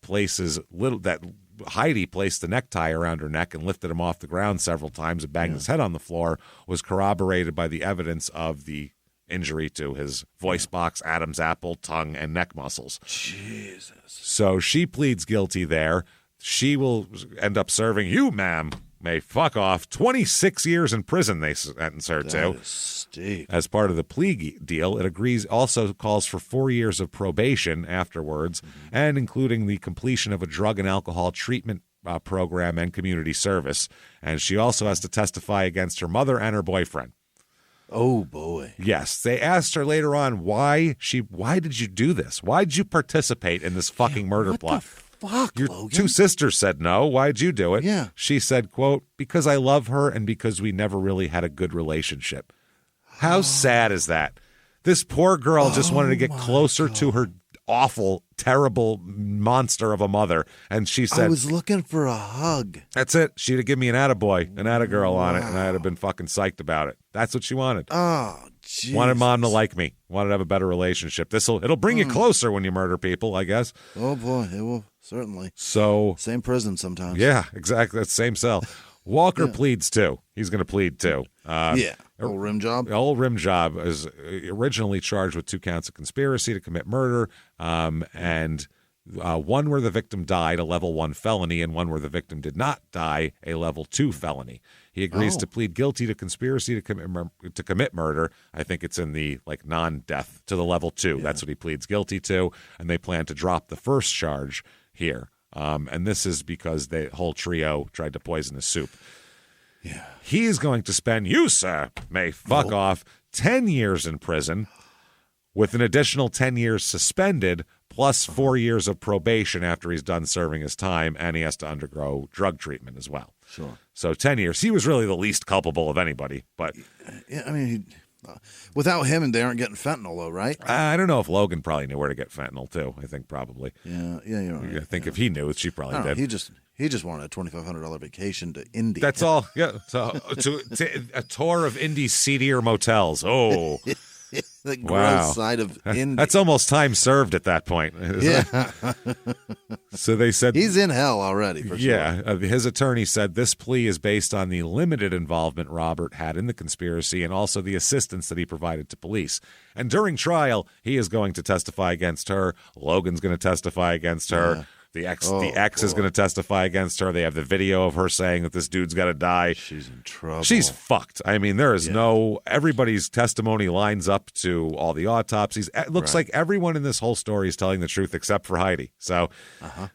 Heidi placed the necktie around her neck and lifted him off the ground several times and banged his head on the floor was corroborated by the evidence of the injury to his voice box, Adam's apple, tongue, and neck muscles. Jesus. So she pleads guilty there. She will end up serving you, ma'am. May fuck off. 26 years in prison they sentence her to. That is steep. As part of the plea deal, it also calls for 4 years of probation afterwards, and including the completion of a drug and alcohol treatment program and community service. And she also has to testify against her mother and her boyfriend. Oh, boy. Yes. They asked her later on why did you do this? Why did you participate in this fucking murder plot? Fuck, Your Logan. two sisters said no. Why'd you do it? Yeah. She said, quote, because I love her and because we never really had a good relationship. How sad is that? This poor girl just wanted to get closer to her awful, terrible monster of a mother. And she said, I was looking for a hug. That's it. She'd have given me an attaboy, an attagirl on it, and I'd have been fucking psyched about it. That's what she wanted. Oh, Jesus. Wanted mom to like me. Wanted to have a better relationship. It'll bring you closer when you murder people, I guess. Oh, boy. It will, certainly. So same prison sometimes. Yeah, exactly. That's the same cell. Walker pleads too. He's going to plead too. Old rim job. Old rim job is originally charged with 2 counts of conspiracy to commit murder, and one where the victim died, a level 1 felony, and one where the victim did not die, a level 2 felony. He agrees to plead guilty to conspiracy to commit murder. I think it's in the non-death to the level 2. That's what he pleads guilty to, and they plan to drop the first charge here. And this is because the whole trio tried to poison his soup. Yeah. He's going to spend, you, sir, may fuck off, 10 years in prison with an additional 10 years suspended plus 4 years of probation after he's done serving his time, and he has to undergo drug treatment as well. Sure. So 10 years. He was really the least culpable of anybody. But yeah, I mean, without him, they aren't getting fentanyl, though, right? I don't know if Logan probably knew where to get fentanyl, too. I think probably. Yeah, you're right. I think if he knew, she probably did. He just wanted a $2,500 vacation to Indy. That's all. Yeah. So to a tour of Indy's seedier motels. Oh. The gross side of Indy. That's almost time served at that point. Yeah. So they said he's in hell already, for sure. Yeah. His attorney said this plea is based on the limited involvement Robert had in the conspiracy and also the assistance that he provided to police. And during trial, he is going to testify against her. Logan's going to testify against her. Yeah. The ex is going to testify against her. They have the video of her saying that this dude's got to die. She's in trouble. She's fucked. I mean, there is everybody's testimony lines up to all the autopsies. It looks like everyone in this whole story is telling the truth except for Heidi. So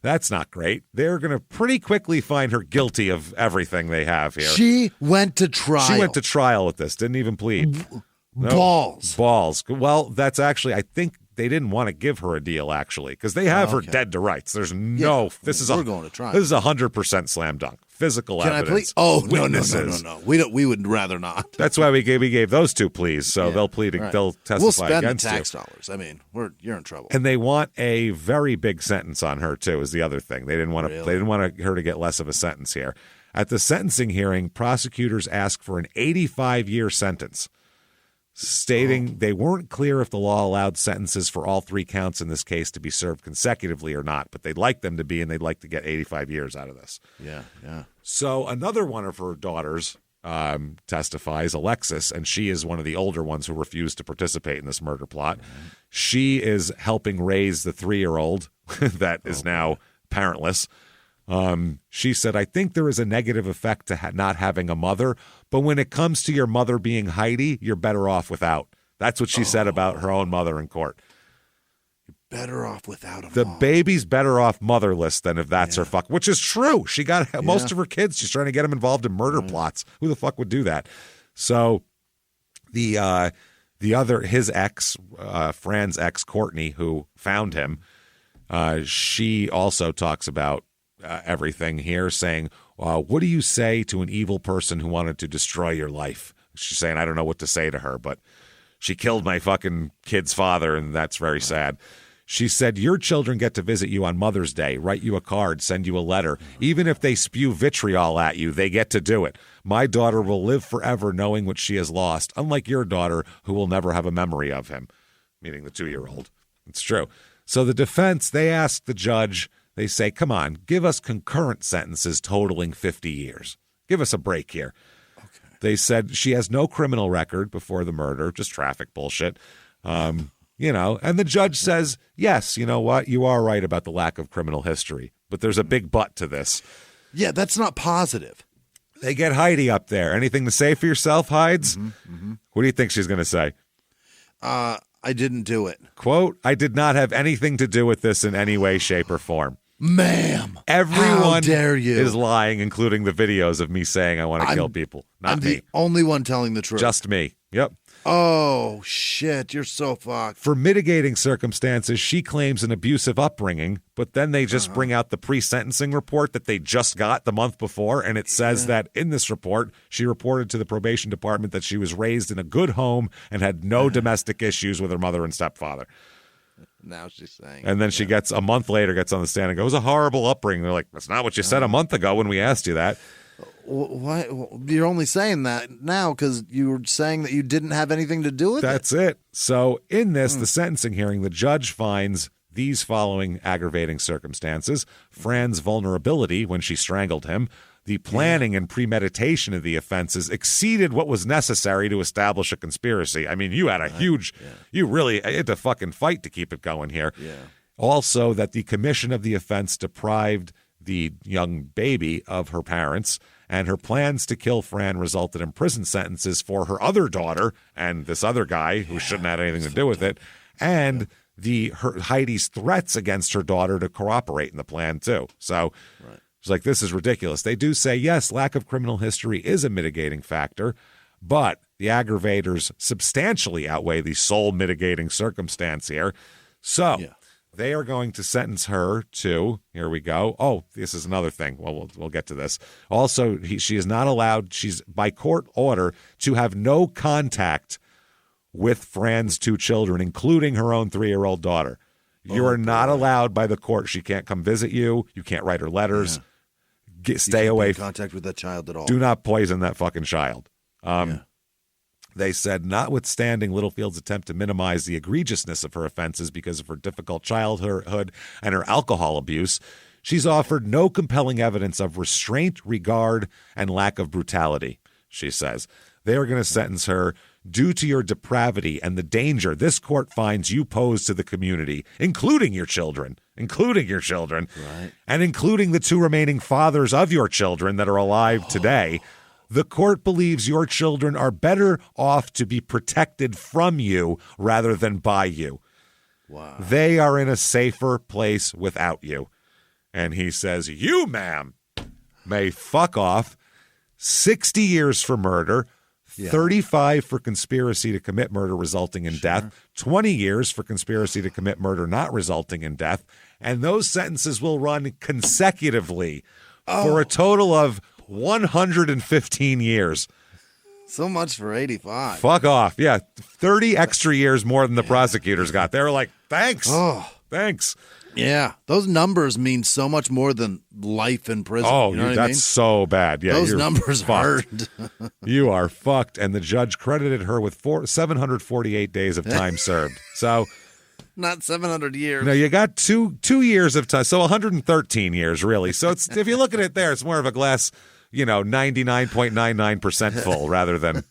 that's not great. They're going to pretty quickly find her guilty of everything they have here. She went to trial. She went to trial with this. Didn't even plead. Balls. Well, that's actually, I think they didn't want to give her a deal, actually, because they have her dead to rights. There's no, we're going to try. This is 100% slam dunk. Physical Can evidence. I please? Oh, witnesses. No. We would rather not. That's why we gave those two pleas. So they'll plead, they'll testify we'll spend against the tax you. dollars. I mean, you're in trouble. And they want a very big sentence on her too. Is the other thing. They didn't want to. Really? They didn't want her to get less of a sentence here. At the sentencing hearing, prosecutors asked for an 85-year sentence, stating they weren't clear if the law allowed sentences for all 3 counts in this case to be served consecutively or not, but they'd like them to be, and they'd like to get 85 years out of this. Yeah. So another one of her daughters testifies, Alexis, and she is one of the older ones who refused to participate in this murder plot. Mm-hmm. She is helping raise the 3-year-old that is now parentless. She said, I think there is a negative effect to not having a mother, but when it comes to your mother being Heidi, you're better off without. That's what she said about her own mother in court. Better off without a The mom. baby's better off motherless than if that's her fuck, which is true. She got most of her kids. She's trying to get them involved in murder plots. Who the fuck would do that? So the other, his ex, Fran's ex, Courtney, who found him, she also talks about everything here, saying, what do you say to an evil person who wanted to destroy your life? She's saying, I don't know what to say to her, but she killed my fucking kid's father, and that's very sad. She said, your children get to visit you on Mother's Day, write you a card, send you a letter. Even if they spew vitriol at you, they get to do it. My daughter will live forever knowing what she has lost, unlike your daughter, who will never have a memory of him, meaning the 2-year-old. It's true. So the defense, they ask the judge, they say, come on, give us concurrent sentences totaling 50 years. Give us a break here. Okay. They said she has no criminal record before the murder, just traffic bullshit. And the judge says, yes, you know what? You are right about the lack of criminal history, but there's a big but to this. Yeah, that's not positive. They get Heidi up there. Anything to say for yourself, Hides? What do you think she's going to say? I didn't do it. Quote, I did not have anything to do with this in any way, shape, or form. Ma'am, everyone how dare you? Is lying, including the videos of me saying I want to kill people. Not I'm me. the only one telling the truth. Just me. Yep. Oh, shit. You're so fucked. For mitigating circumstances, she claims an abusive upbringing, but then they just bring out the pre-sentencing report that they just got the month before, and it says that in this report, she reported to the probation department that she was raised in a good home and had no domestic issues with her mother and stepfather. Now she's saying. And then she gets, a month later, gets on the stand and goes, it was a horrible upbringing. They're like, that's not what you said a month ago when we asked you that. Why? You're only saying that now because you were saying that you didn't have anything to do with That's it. So in this, the sentencing hearing, the judge finds these following aggravating circumstances: Fran's vulnerability when she strangled him, the planning and premeditation of the offenses exceeded what was necessary to establish a conspiracy. I mean, you had a huge, you really had to fucking fight to keep it going here. Yeah. Also, that the commission of the offense deprived the young baby of her parents, and her plans to kill Fran resulted in prison sentences for her other daughter and this other guy who shouldn't have had anything to do with it, and Heidi's threats against her daughter to cooperate in the plan too. So it's like, this is ridiculous. They do say, yes, lack of criminal history is a mitigating factor, but the aggravators substantially outweigh the sole mitigating circumstance here. So they are going to sentence her to, here we go. Oh, this is another thing. Well, we'll get to this. Also, she is not allowed, she's by court order, to have no contact with Fran's 2 children, including her own 3-year-old daughter. You are not allowed by the court. She can't come visit you. You can't write her letters. Stay away. Be in contact with that child at all. Do not poison that fucking child. They said, notwithstanding Littlefield's attempt to minimize the egregiousness of her offenses because of her difficult childhood and her alcohol abuse, she's offered no compelling evidence of restraint, regard, and lack of brutality, she says. They are going to sentence her due to your depravity and the danger this court finds you pose to the community, including your children, and including the 2 remaining fathers of your children that are alive today. The court believes your children are better off to be protected from you rather than by you. Wow. They are in a safer place without you. And he says, you, ma'am, may fuck off. 60 years for murder, 35 for conspiracy to commit murder resulting in death, 20 years for conspiracy to commit murder not resulting in death, and those sentences will run consecutively for a total of 115 years. So much for 85. Fuck off. Yeah, 30 extra years more than the prosecutors got. They were like, thanks. Thanks. Yeah, those numbers mean so much more than life in prison. Oh, you know what that's I mean? so bad. Yeah, those numbers hurt. You are fucked. And the judge credited her with 748 days of time served. So, not 700 years. No, you got two years of time. So 113 years, really. So it's if you look at it there, it's more of a glass, 99.99% full rather than.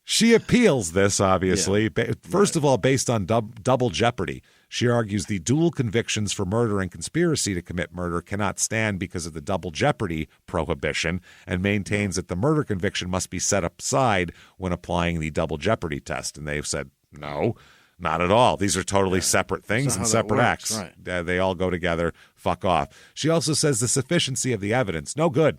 She appeals this, obviously. Yeah. First of all, based on double jeopardy. She argues the dual convictions for murder and conspiracy to commit murder cannot stand because of the double jeopardy prohibition, and maintains that the murder conviction must be set aside when applying the double jeopardy test. And they've said, no, not at all. These are totally separate things and separate acts. Right. They all go together. Fuck off. She also says the sufficiency of the evidence, no good.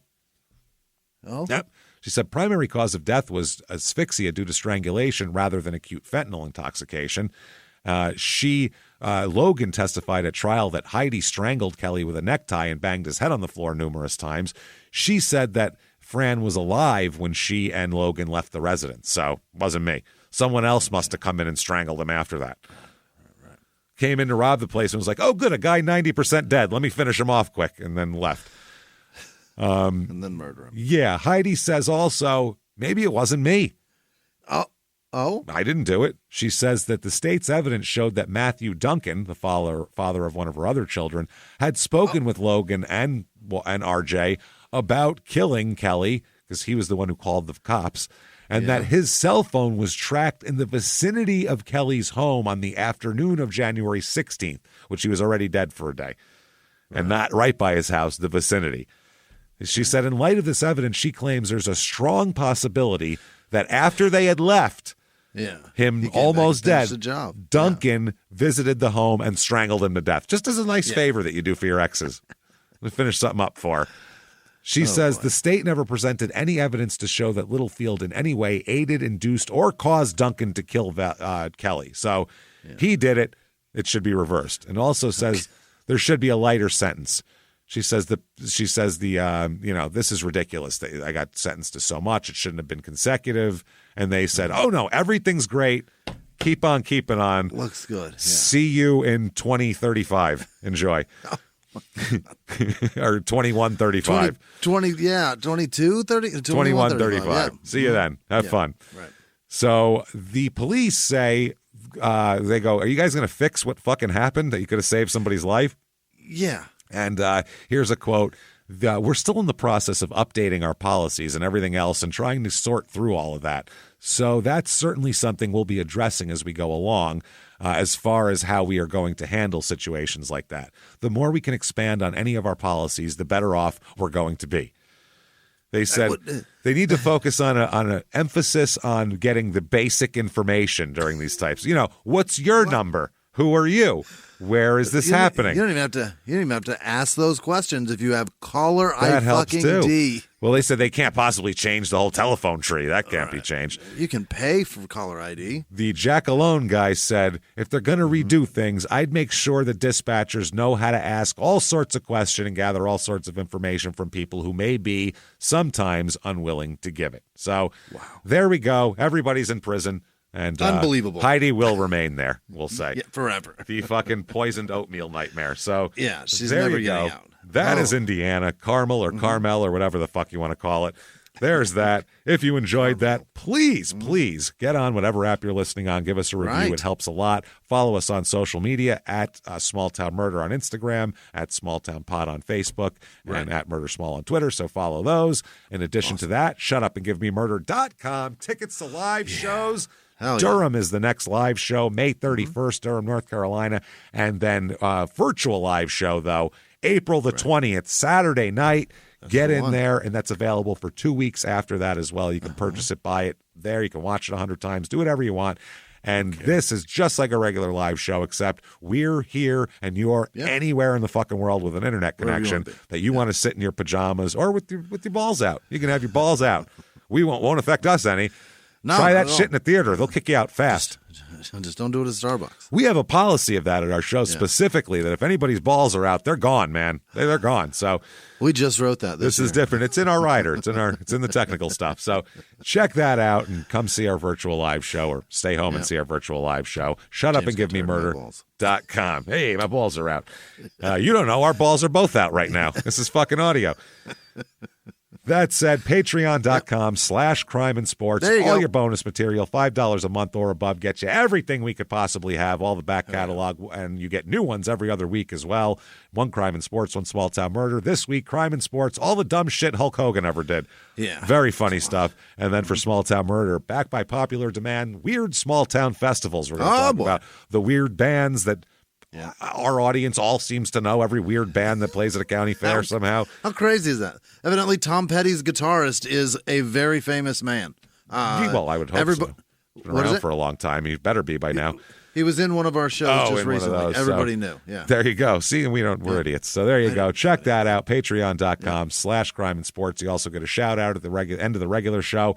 Oh. Yep. She said primary cause of death was asphyxia due to strangulation rather than acute fentanyl intoxication. Logan testified at trial that Heidi strangled Kelly with a necktie and banged his head on the floor numerous times. She said that Fran was alive when she and Logan left the residence, so it wasn't me. Someone else must have come in and strangled him after that. Right. Came in to rob the place and was like, oh, good, a guy 90% dead. Let me finish him off quick, and then left. And then murder him. Yeah, Heidi says also, maybe it wasn't me. Oh? I didn't do it. She says that the state's evidence showed that Matthew Duncan, the father of one of her other children, had spoken with Logan and RJ about killing Kelly, because he was the one who called the cops, and that his cell phone was tracked in the vicinity of Kelly's home on the afternoon of January 16th, which he was already dead for a day, and not right by his house, the vicinity. She said in light of this evidence, she claims there's a strong possibility that after they had left him almost dead, Duncan visited the home and strangled him to death, just as a nice favor that you do for your exes. To finish something up for her. She says the state never presented any evidence to show that Littlefield in any way aided, induced, or caused Duncan to kill Kelly. So he did it. It should be reversed. And also says there should be a lighter sentence. She says this is ridiculous. I got sentenced to so much. It shouldn't have been consecutive. And they said, oh, no, everything's great. Keep on keeping on. Looks good. Yeah. See you in 2035. Enjoy. Or 2135. 22, 30, 2135. Yeah. See you then. Have fun. Right. So the police say, they go, are you guys going to fix what fucking happened that you could have saved somebody's life? Yeah. And here's a quote. We're still in the process of updating our policies and everything else and trying to sort through all of that. So that's certainly something we'll be addressing as we go along, as far as how we are going to handle situations like that. The more we can expand on any of our policies, the better off we're going to be. They said they need to focus on an emphasis on getting the basic information during these types. What's your number? Who are you? Where is this happening? You don't even have to ask those questions if you have caller that fucking too. D. Well, they said they can't possibly change the whole telephone tree. That can't be changed. You can pay for caller ID. The Jack Alone guy said, if they're going to redo things, I'd make sure that dispatchers know how to ask all sorts of questions and gather all sorts of information from people who may be sometimes unwilling to give it. So there we go. Everybody's in prison. And unbelievable. Heidi will remain there, we'll say. Yeah, forever. The fucking poisoned oatmeal nightmare. So yeah, she's there never you go. getting out. That is Indiana, Carmel or Carmel or whatever the fuck you want to call it. There's that. If you enjoyed that, please get on whatever app you're listening on. Give us a review. Right. It helps a lot. Follow us on social media at Small Town Murder on Instagram, at Small Town Pod on Facebook, and at Murder Small on Twitter. So follow those. In addition to that, shutupandgivememurder.com. Tickets to live shows. Durham is the next live show, May 31st, Durham, North Carolina. And then virtual live show, though, April the 20th, Saturday night. Get in there, and that's available for 2 weeks after that as well. You can purchase it, buy it there. You can watch it 100 times, do whatever you want. And this is just like a regular live show, except we're here and you're anywhere in the fucking world with an internet connection that you want to sit in your pajamas or with your balls out. You can have your balls out. We won't affect us any. No, try that shit in a theater. They'll kick you out fast. Just don't do it at Starbucks. We have a policy of that at our show specifically, that if anybody's balls are out, they're gone, man. They're gone. So we just wrote that. This is different. It's in our rider. It's in the technical stuff. So check that out and come see our virtual live show, or stay home and see our virtual live show. ShutUpAndGiveMeMurder.com. Hey, my balls are out. You don't know. Our balls are both out right now. This is fucking audio. That said, patreon.com/crime and sports. All your bonus material, $5 a month or above, gets you everything we could possibly have, all the back catalog, and you get new ones every other week as well. One Crime and Sports, one Small Town Murder. This week, Crime and Sports, all the dumb shit Hulk Hogan ever did. Yeah. Very funny stuff. And then for Small Town Murder, backed by popular demand, weird small town festivals. We're going to talk about the weird bands that our audience all seems to know, every weird band that plays at a county fair somehow. How crazy is that? Evidently, Tom Petty's guitarist is a very famous man. Well, I would hope so. He's been around for a long time. He better be by now. He was in one of our shows just recently. Everybody knew. Yeah. There you go. See, we're idiots. So there you go. Check that out. Patreon.com/crime and sports. You also get a shout out at the end of the regular show.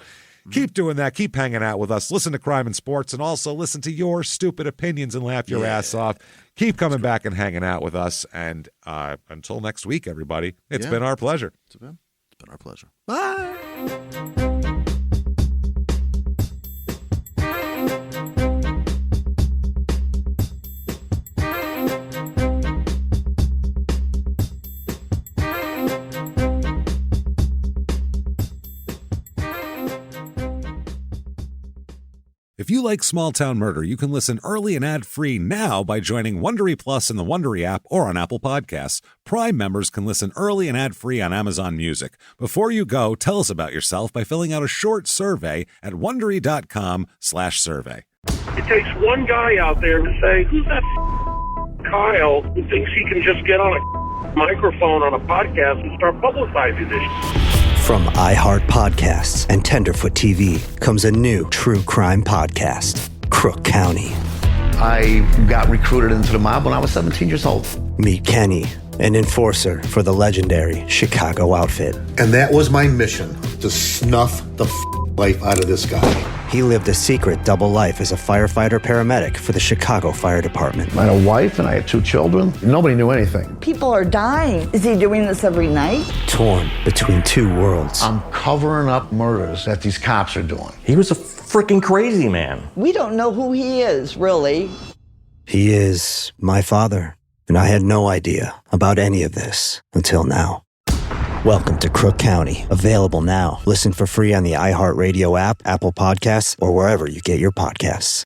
Keep doing that. Keep hanging out with us. Listen to Crime and Sports, and also listen to your stupid opinions and laugh your ass off. Keep coming back and hanging out with us. And until next week, everybody, it's been our pleasure. It's been our pleasure. Bye. If you like Small Town Murder, you can listen early and ad-free now by joining Wondery Plus in the Wondery app or on Apple Podcasts. Prime members can listen early and ad-free on Amazon Music. Before you go, tell us about yourself by filling out a short survey at Wondery.com/survey. It takes one guy out there to say, who's that Kyle who thinks he can just get on a microphone on a podcast and start publicizing this? From iHeart Podcasts and Tenderfoot TV comes a new true crime podcast, Crook County. I got recruited into the mob when I was 17 years old. Meet Kenny, an enforcer for the legendary Chicago outfit. And that was my mission, to snuff the life out of this guy. He lived a secret double life as a firefighter-paramedic for the Chicago Fire Department. I had a wife and I had 2 children. Nobody knew anything. People are dying. Is he doing this every night? Torn between 2 worlds. I'm covering up murders that these cops are doing. He was a freaking crazy man. We don't know who he is, really. He is my father, and I had no idea about any of this until now. Welcome to Crook County. Available now. Listen for free on the iHeartRadio app, Apple Podcasts, or wherever you get your podcasts.